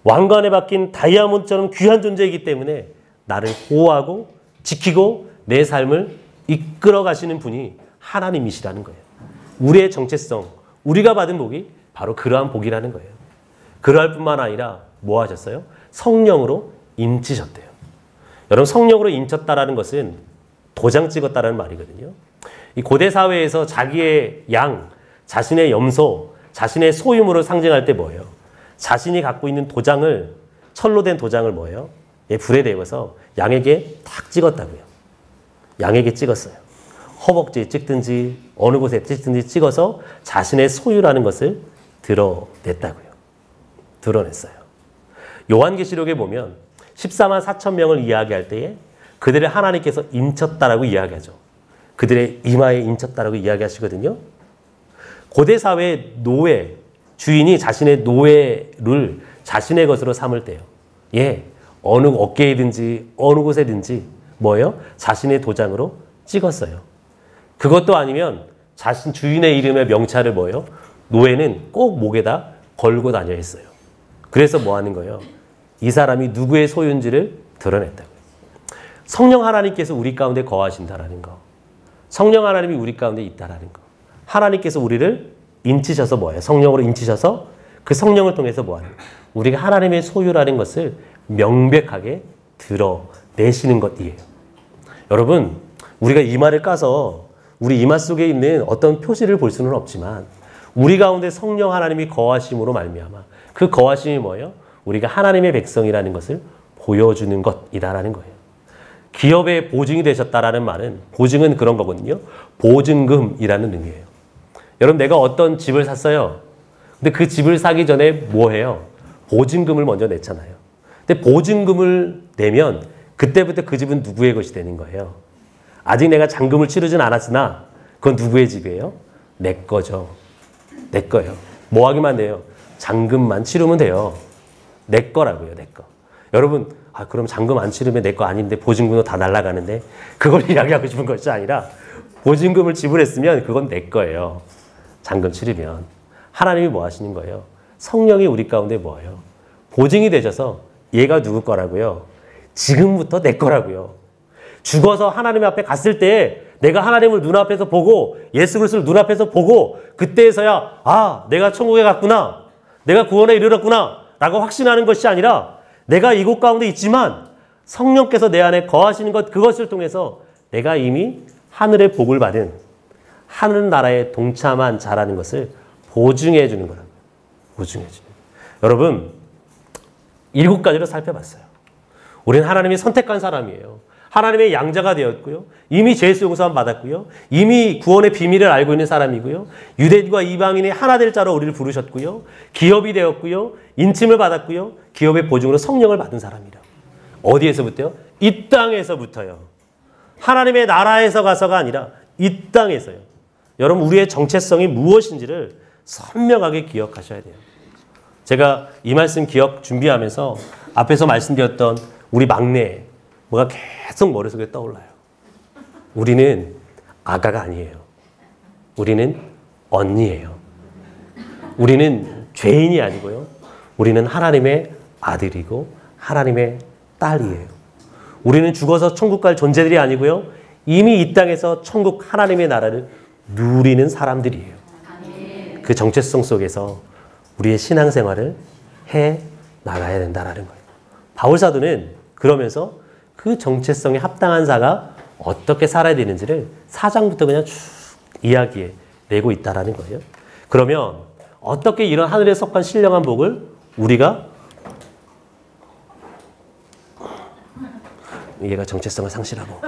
왕관에 박힌 다이아몬드처럼 귀한 존재이기 때문에 나를 보호하고 지키고 내 삶을 이끌어 가시는 분이 하나님이시라는 거예요. 우리의 정체성, 우리가 받은 복이 바로 그러한 복이라는 거예요. 그러할 뿐만 아니라 뭐 하셨어요? 성령으로 인치셨대요. 여러분, 성령으로 인쳤다라는 것은 도장 찍었다라는 말이거든요. 이 고대 사회에서 자기의 양, 자신의 염소, 자신의 소유물을 상징할 때 뭐예요? 자신이 갖고 있는 도장을, 철로 된 도장을 뭐예요? 예, 불에 데워서 양에게 탁 찍었다고요. 양에게 찍었어요. 허벅지에 찍든지 어느 곳에 찍든지 찍어서 자신의 소유라는 것을 드러냈다고요. 드러냈어요. 요한계시록에 보면 14만 4천 명을 이야기할 때에 그들을 하나님께서 인쳤다라고 이야기하죠. 그들의 이마에 인쳤다라고 이야기하시거든요. 고대 사회의 노예, 주인이 자신의 노예를 자신의 것으로 삼을 때요. 예, 어느 어깨에든지 어느 곳에든지 뭐예요? 자신의 도장으로 찍었어요. 그것도 아니면 자신 주인의 이름의 명찰을 뭐예요? 노예는 꼭 목에다 걸고 다녀야 했어요. 그래서 뭐 하는 거예요? 이 사람이 누구의 소유인지를 드러냈다고요. 성령 하나님께서 우리 가운데 거하신다라는 거. 성령 하나님이 우리 가운데 있다라는 거. 하나님께서 우리를 인치셔서 뭐예요? 성령으로 인치셔서 그 성령을 통해서 뭐하는 거예요? 우리가 하나님의 소유라는 것을 명백하게 드러내시는 것이에요. 여러분, 우리가 이마를 까서 우리 이마 속에 있는 어떤 표시를 볼 수는 없지만 우리 가운데 성령 하나님이 거하심으로 말미암아 그 거하심이 뭐예요? 우리가 하나님의 백성이라는 것을 보여주는 것이다라는 거예요. 기업의 보증이 되셨다라는 말은, 보증은 그런 거거든요. 보증금이라는 의미예요. 여러분, 내가 어떤 집을 샀어요. 근데 그 집을 사기 전에 뭐 해요? 보증금을 먼저 냈잖아요. 근데 보증금을 내면 그때부터 그 집은 누구의 것이 되는 거예요? 아직 내가 잔금을 치르진 않았으나 그건 누구의 집이에요? 내 거죠. 내 거예요. 뭐 하기만 돼요? 잔금만 치르면 돼요. 내 거라고요, 내 거. 여러분, 그럼 잔금 안 치르면 내 거 아닌데 보증금도 다 날아가는데 그걸 이야기하고 싶은 것이 아니라 보증금을 지불했으면 그건 내 거예요. 잔금 치르면. 하나님이 뭐 하시는 거예요? 성령이 우리 가운데 뭐예요? 보증이 되셔서 얘가 누구 거라고요? 지금부터 내 거라고요. 죽어서 하나님 앞에 갔을 때 내가 하나님을 눈앞에서 보고 예수 그리스도를 눈앞에서 보고 그때서야 내가 천국에 갔구나. 내가 구원에 이르렀구나. 라고 확신하는 것이 아니라 내가 이곳 가운데 있지만 성령께서 내 안에 거하시는 것, 그것을 통해서 내가 이미 하늘의 복을 받은 하늘나라에 동참한 자라는 것을 보증해 주는 거라고요. 보증해 주는. 여러분, 7가지로 살펴봤어요. 우리는 하나님이 선택한 사람이에요. 하나님의 양자가 되었고요. 이미 죄수 용서함 받았고요. 이미 구원의 비밀을 알고 있는 사람이고요. 유대인과 이방인이 하나 될 자로 우리를 부르셨고요. 기업이 되었고요. 인침을 받았고요. 기업의 보증으로 성령을 받은 사람이라. 어디에서부터요? 이 땅에서부터요. 하나님의 나라에서 가서가 아니라 이 땅에서요. 여러분, 우리의 정체성이 무엇인지를 선명하게 기억하셔야 돼요. 제가 이 말씀 기억 준비하면서 앞에서 말씀드렸던 우리 막내, 뭐가 계속 머릿속에 떠올라요. 우리는 아가가 아니에요. 우리는 언니예요. 우리는 죄인이 아니고요. 우리는 하나님의 아들이고 하나님의 딸이에요. 우리는 죽어서 천국 갈 존재들이 아니고요. 이미 이 땅에서 천국 하나님의 나라를 누리는 사람들이에요. 그 정체성 속에서 우리의 신앙생활을 해 나가야 된다는 거예요. 바울사도는 그러면서 그 정체성에 합당한 자가 어떻게 살아야 되는지를 4장부터 그냥 쭉 이야기해 내고 있다라는 거예요. 그러면 어떻게 이런 하늘에 속한 신령한 복을 우리가 얘가 정체성을 상실하고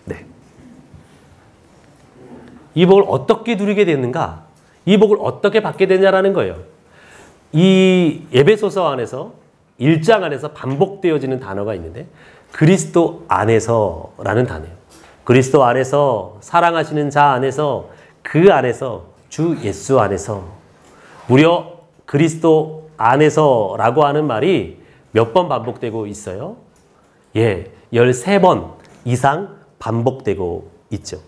네. 이 복을 어떻게 누리게 됐는가? 이 복을 어떻게 받게 되냐라는 거예요. 이 에베소서 안에서 1장 안에서 반복되어지는 단어가 있는데 그리스도 안에서라는 단어예요. 그리스도 안에서 사랑하시는 자 안에서 그 안에서 주 예수 안에서 무려 그리스도 안에서라고 하는 말이 몇 번 반복되고 있어요? 예, 13번 이상 반복되고 있죠.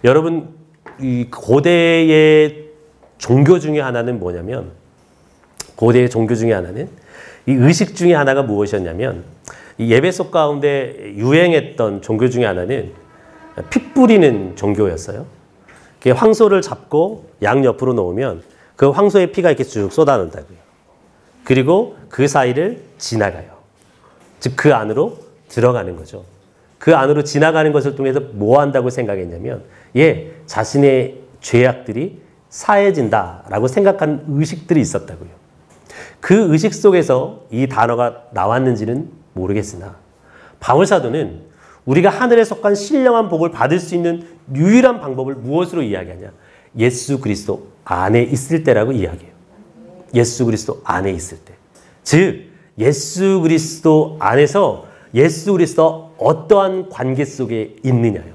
여러분, 이 고대의 종교 중에 하나는 뭐냐면 고대의 종교 중에 하나는 이 의식 중에 하나가 무엇이었냐면 이 예배속 가운데 유행했던 종교 중에 하나는 피 뿌리는 종교였어요. 황소를 잡고 양 옆으로 놓으면 그 황소의 피가 이렇게 쭉 쏟아낸다고요. 그리고 그 사이를 지나가요. 즉 그 안으로 들어가는 거죠. 그 안으로 지나가는 것을 통해서 뭐 한다고 생각했냐면 자신의 죄악들이 사해진다라고 생각하는 의식들이 있었다고요. 그 의식 속에서 이 단어가 나왔는지는 모르겠으나 바울사도는 우리가 하늘에 속한 신령한 복을 받을 수 있는 유일한 방법을 무엇으로 이야기하냐? 예수 그리스도 안에 있을 때라고 이야기해요. 예수 그리스도 안에 있을 때. 즉 예수 그리스도 안에서 예수 그리스도 어떠한 관계 속에 있느냐요.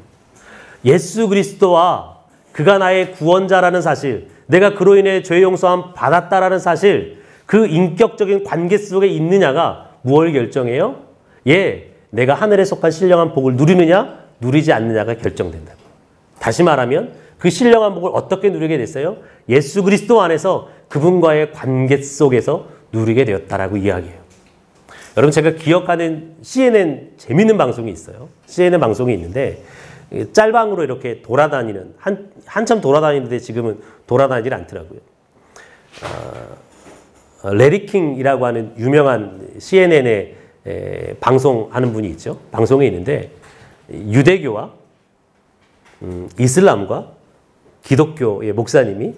예수 그리스도와 그가 나의 구원자라는 사실, 내가 그로 인해 죄 용서함 받았다라는 사실, 그 인격적인 관계 속에 있느냐가 무엇을 결정해요? 내가 하늘에 속한 신령한 복을 누리느냐, 누리지 않느냐가 결정된다고. 다시 말하면 그 신령한 복을 어떻게 누리게 됐어요? 예수 그리스도 안에서 그분과의 관계 속에서 누리게 되었다라고 이야기해요. 여러분, 제가 기억하는 CNN 재밌는 방송이 있어요. CNN 방송이 있는데 짤방으로 이렇게 돌아다니는 한참 돌아다니는데 지금은 돌아다니질 않더라고요. 레리 킹이라고 하는 유명한 CNN의 방송하는 분이 있죠. 방송에 있는데 유대교와 이슬람과 기독교의 목사님이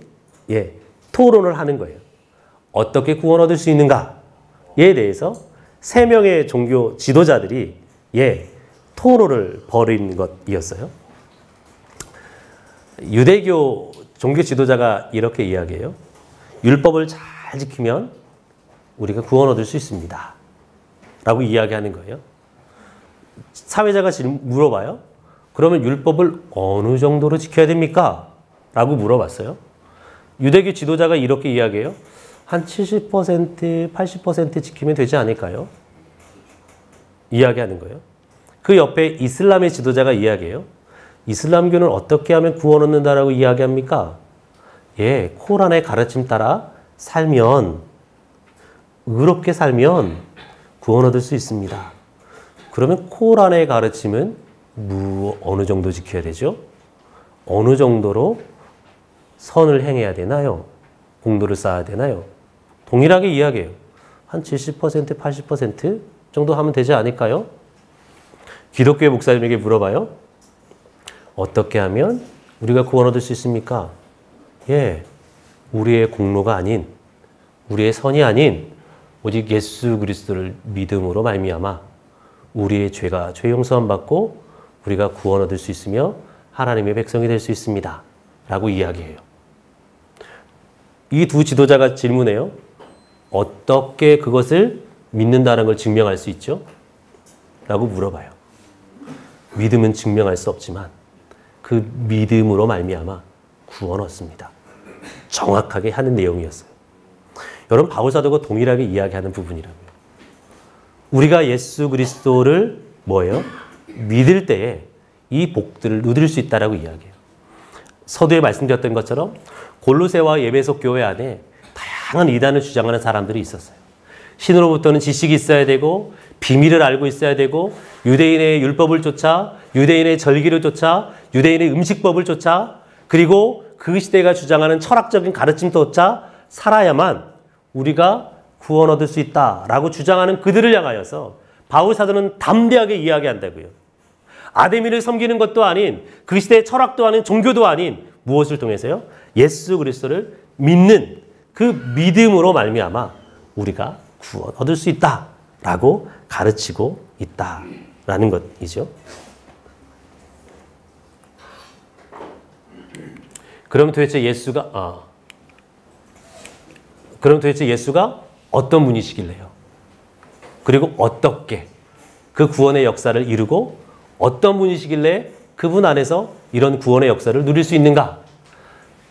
토론을 하는 거예요. 어떻게 구원 얻을 수 있는가에 대해서 3명의 종교 지도자들이 토론을 벌인 것이었어요. 유대교 종교 지도자가 이렇게 이야기해요. 율법을 잘 지키면 우리가 구원 얻을 수 있습니다. 라고 이야기하는 거예요. 사회자가 물어봐요. 그러면 율법을 어느 정도로 지켜야 됩니까? 라고 물어봤어요. 유대교 지도자가 이렇게 이야기해요. 한 70%, 80% 지키면 되지 않을까요? 이야기하는 거예요. 그 옆에 이슬람의 지도자가 이야기해요. 이슬람교는 어떻게 하면 구원 얻는다라고 이야기합니까? 코란의 가르침 따라 살면, 의롭게 살면 구원 얻을 수 있습니다. 그러면 코란의 가르침은 어느 정도 지켜야 되죠? 어느 정도로 선을 행해야 되나요? 공도를 쌓아야 되나요? 동일하게 이야기해요. 한 70%, 80% 정도 하면 되지 않을까요? 기독교의 목사님에게 물어봐요. 어떻게 하면 우리가 구원 얻을 수 있습니까? 우리의 공로가 아닌, 우리의 선이 아닌 오직 예수 그리스도를 믿음으로 말미암아 우리의 죄가 죄 용서함 받고 우리가 구원 얻을 수 있으며 하나님의 백성이 될 수 있습니다. 라고 이야기해요. 이 두 지도자가 질문해요. 어떻게 그것을 믿는다는 걸 증명할 수 있죠? 라고 물어봐요. 믿음은 증명할 수 없지만 그 믿음으로 말미암아 구원 얻습니다. 정확하게 하는 내용이었어요. 여러분, 바울사도가 동일하게 이야기하는 부분이라고요. 우리가 예수 그리스도를 뭐예요? 믿을 때에 이 복들을 누릴 수 있다라고 이야기해요. 서두에 말씀드렸던 것처럼 골로새와 에베소 교회 안에 다양한 이단을 주장하는 사람들이 있었어요. 신으로부터는 지식이 있어야 되고 비밀을 알고 있어야 되고 유대인의 율법을 쫓아 유대인의 절기를 쫓아 유대인의 음식법을 쫓아 그리고 그 시대가 주장하는 철학적인 가르침도 쫓아 살아야만 우리가 구원 얻을 수 있다라고 주장하는 그들을 향하여서 바울 사도는 담대하게 이야기한다고요. 아데미를 섬기는 것도 아닌 그 시대의 철학도 아닌 종교도 아닌 무엇을 통해서요? 예수 그리스도를 믿는 그 믿음으로 말미암아 우리가 구원 얻을 수 있다라고 가르치고 있다라는 것이죠. 그럼 도대체 예수가 어떤 분이시길래요? 그리고 어떻게 그 구원의 역사를 이루고 어떤 분이시길래 그분 안에서 이런 구원의 역사를 누릴 수 있는가?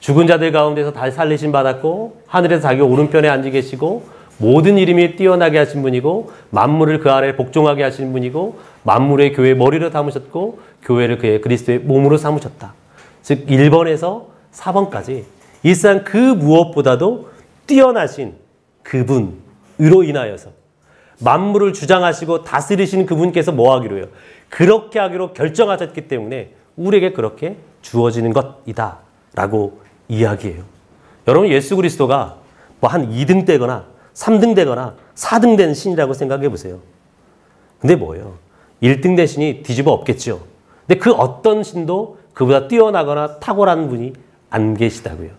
죽은 자들 가운데서 다 살리심 받았고 하늘에서 자기 오른편에 앉아 계시고 모든 이름이 뛰어나게 하신 분이고 만물을 그 아래 복종하게 하신 분이고 만물의 교회의 머리로 삼으셨고 교회를 그의 그리스도의 몸으로 삼으셨다. 즉 1번에서 4번까지 일상 그 무엇보다도 뛰어나신 그분으로 인하여서 만물을 주장하시고 다스리신 그분께서 뭐 하기로 해요? 그렇게 하기로 결정하셨기 때문에 우리에게 그렇게 주어지는 것이다 라고 이야기해요. 여러분 예수 그리스도가 뭐 한 2등 되거나 3등 되거나 4등 된 신이라고 생각해 보세요. 근데 뭐예요? 1등 된 신이 뒤집어 엎겠죠. 근데 그 어떤 신도 그보다 뛰어나거나 탁월한 분이 안 계시다고요.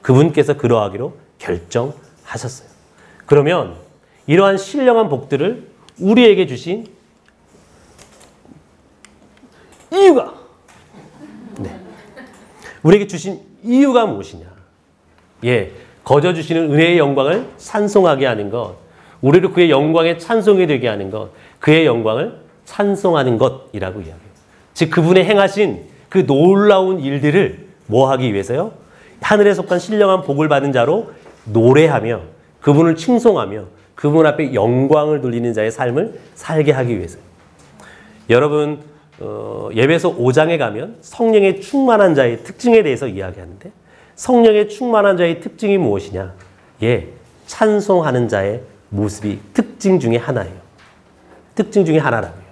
그분께서 그러하기로 결정하셨어요. 그러면 이러한 신령한 복들을 우리에게 주신 이유가 우리에게 주신 이유가 무엇이냐? 거저 주시는 은혜의 영광을 찬송하게 하는 것, 우리를 그의 영광에 찬송이 되게 하는 것, 그의 영광을 찬송하는 것이라고 이야기해요. 즉 그분의 행하신 그 놀라운 일들을 뭐 하기 위해서요? 하늘에 속한 신령한 복을 받은 자로 노래하며 그분을 칭송하며 그분 앞에 영광을 돌리는 자의 삶을 살게 하기 위해서요. 여러분 예배소 5장에 가면 성령의 충만한 자의 특징에 대해서 이야기하는데 성령의 충만한 자의 특징이 무엇이냐? 찬송하는 자의 모습이 특징 중에 하나예요. 특징 중에 하나라고요.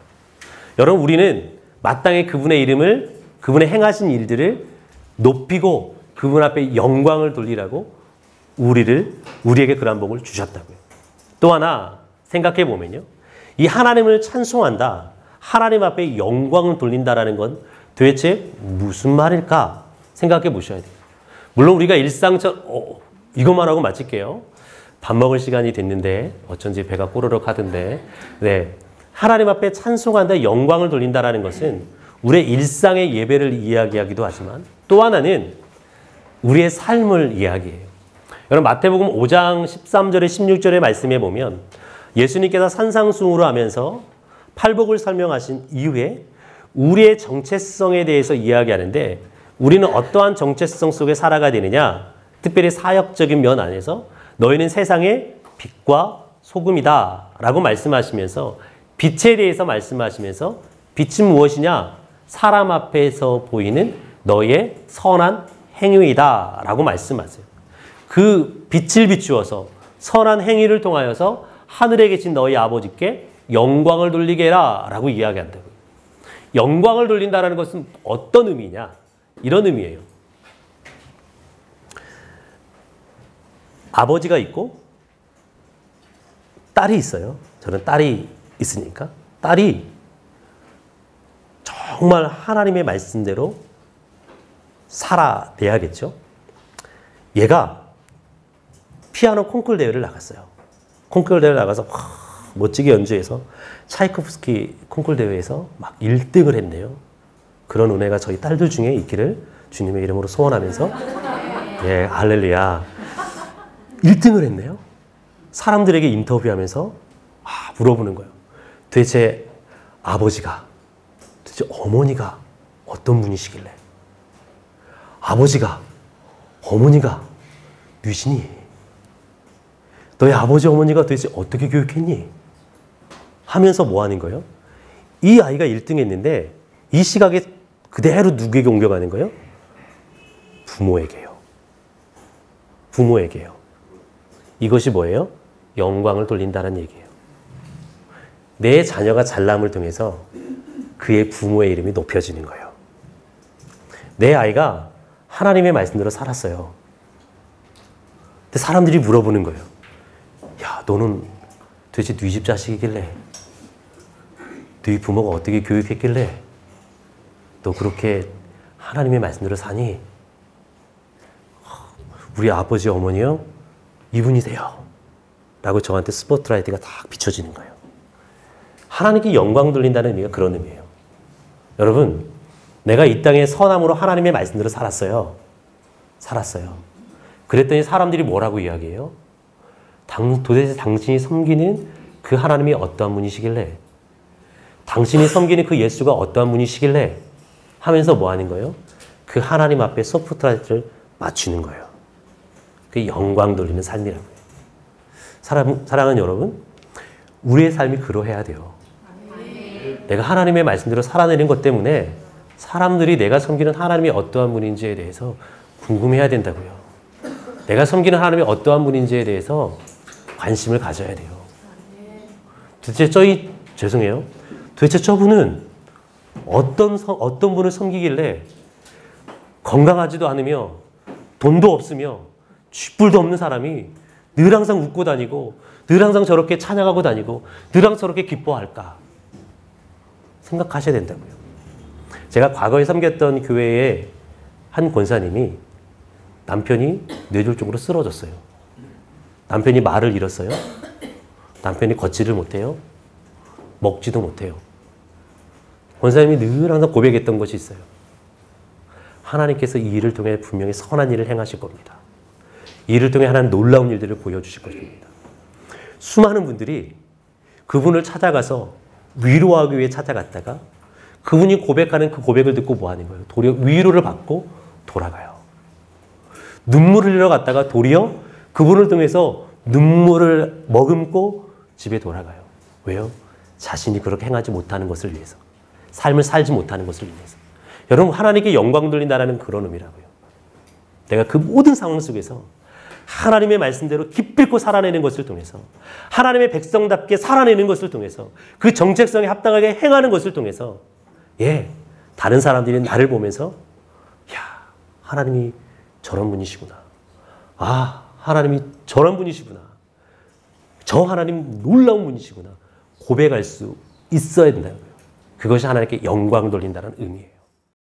여러분 우리는 마땅히 그분의 이름을 그분의 행하신 일들을 높이고 그분 앞에 영광을 돌리라고 우리에게 그러한 복을 주셨다고요. 또 하나 생각해 보면요. 이 하나님을 찬송한다. 하나님 앞에 영광을 돌린다라는 건 도대체 무슨 말일까 생각해 보셔야 돼요. 물론 우리가 일상처럼 이것만 하고 마칠게요. 밥 먹을 시간이 됐는데 어쩐지 배가 꼬르륵 하던데 하나님 앞에 찬송한다, 영광을 돌린다라는 것은 우리의 일상의 예배를 이야기하기도 하지만 또 하나는 우리의 삶을 이야기해요. 여러분 마태복음 5장 13절에 16절의 말씀에 보면 예수님께서 산상수훈을 하면서 팔복을 설명하신 이후에 우리의 정체성에 대해서 이야기하는데 우리는 어떠한 정체성 속에 살아가야 되느냐? 특별히 사역적인 면 안에서 너희는 세상의 빛과 소금이다 라고 말씀하시면서 빛에 대해서 말씀하시면서 빛은 무엇이냐? 사람 앞에서 보이는 너의 선한 행위이다 라고 말씀하세요. 그 빛을 비추어서 선한 행위를 통하여서 하늘에 계신 너희 아버지께 영광을 돌리게 해라 라고 이야기한다고요. 영광을 돌린다는 것은 어떤 의미냐? 이런 의미예요. 아버지가 있고 딸이 있어요. 저는 딸이 있으니까 딸이 정말 하나님의 말씀대로 살아내야겠죠. 얘가 피아노 콩쿨 대회를 나갔어요. 콩쿨 대회를 나가서 멋지게 연주해서 차이코프스키 콩쿨 대회에서 막 1등을 했네요. 그런 은혜가 저희 딸들 중에 있기를 주님의 이름으로 소원하면서 할렐루야. 1등을 했네요. 사람들에게 인터뷰하면서 물어보는 거예요. 도대체 아버지가, 도대체 어머니가 어떤 분이시길래? 아버지가, 어머니가 뉘시니? 너희 아버지, 어머니가 도대체 어떻게 교육했니? 하면서 뭐 하는 거예요? 이 아이가 1등 했는데 이 시각에 그대로 누구에게 옮겨가는 거예요? 부모에게요. 부모에게요. 이것이 뭐예요? 영광을 돌린다는 얘기예요. 내 자녀가 잘남을 통해서 그의 부모의 이름이 높여지는 거예요. 내 아이가 하나님의 말씀대로 살았어요. 근데 사람들이 물어보는 거예요. 야, 야, 너는 도대체 네 집 자식이길래, 네 부모가 어떻게 교육했길래 너 그렇게 하나님의 말씀대로 사니? 우리 아버지 어머니요, 이분이세요 라고 저한테 스포트라이트가 딱 비춰지는 거예요. 하나님께 영광 돌린다는 의미가 그런 의미예요. 여러분, 내가 이 땅에 선함으로 하나님의 말씀대로 살았어요. 그랬더니 사람들이 뭐라고 이야기해요? 도대체 당신이 섬기는 그 하나님이 어떠한 분이시길래, 당신이 섬기는 그 예수가 어떠한 분이시길래 하면서 뭐 하는 거예요? 그 하나님 앞에 스포트라이트를 맞추는 거예요. 그게 영광 돌리는 삶이라고요. 사랑하는 여러분, 우리의 삶이 그러해야 돼요. 내가 하나님의 말씀대로 살아내는 것 때문에 사람들이 내가 섬기는 하나님이 어떠한 분인지에 대해서 궁금해야 된다고요. 내가 섬기는 하나님이 어떠한 분인지에 대해서 관심을 가져야 돼요. 도대체 도대체 저분은 어떤 분을 섬기길래 건강하지도 않으며 돈도 없으며 쥐뿔도 없는 사람이 늘 항상 웃고 다니고 늘 항상 저렇게 찬양하고 다니고 늘 항상 저렇게 기뻐할까 생각하셔야 된다고요. 제가 과거에 섬겼던 교회의 한 권사님이 남편이 뇌졸중으로 쓰러졌어요. 남편이 말을 잃었어요. 남편이 걷지를 못해요. 먹지도 못해요. 권사님이 늘 항상 고백했던 것이 있어요. 하나님께서 이 일을 통해 분명히 선한 일을 행하실 겁니다. 이 일을 통해 하나님 놀라운 일들을 보여주실 것입니다. 수많은 분들이 그분을 찾아가서 위로하기 위해 찾아갔다가 그분이 고백하는 그 고백을 듣고 뭐 하는 거예요? 도리어 위로를 받고 돌아가요. 눈물을 흘려 갔다가 도리어 그분을 통해서 눈물을 머금고 집에 돌아가요. 왜요? 자신이 그렇게 행하지 못하는 것을 위해서. 삶을 살지 못하는 것을 위해서. 여러분, 하나님께 영광 돌린다는 그런 의미라고요. 내가 그 모든 상황 속에서 하나님의 말씀대로 기필코 살아내는 것을 통해서, 하나님의 백성답게 살아내는 것을 통해서, 그 정체성에 합당하게 행하는 것을 통해서, 다른 사람들이 나를 보면서 하나님이 저런 분이시구나. 하나님이 저런 분이시구나. 저 하나님 놀라운 분이시구나. 고백할 수 있어야 된다는 거예요. 그것이 하나님께 영광 돌린다는 의미예요.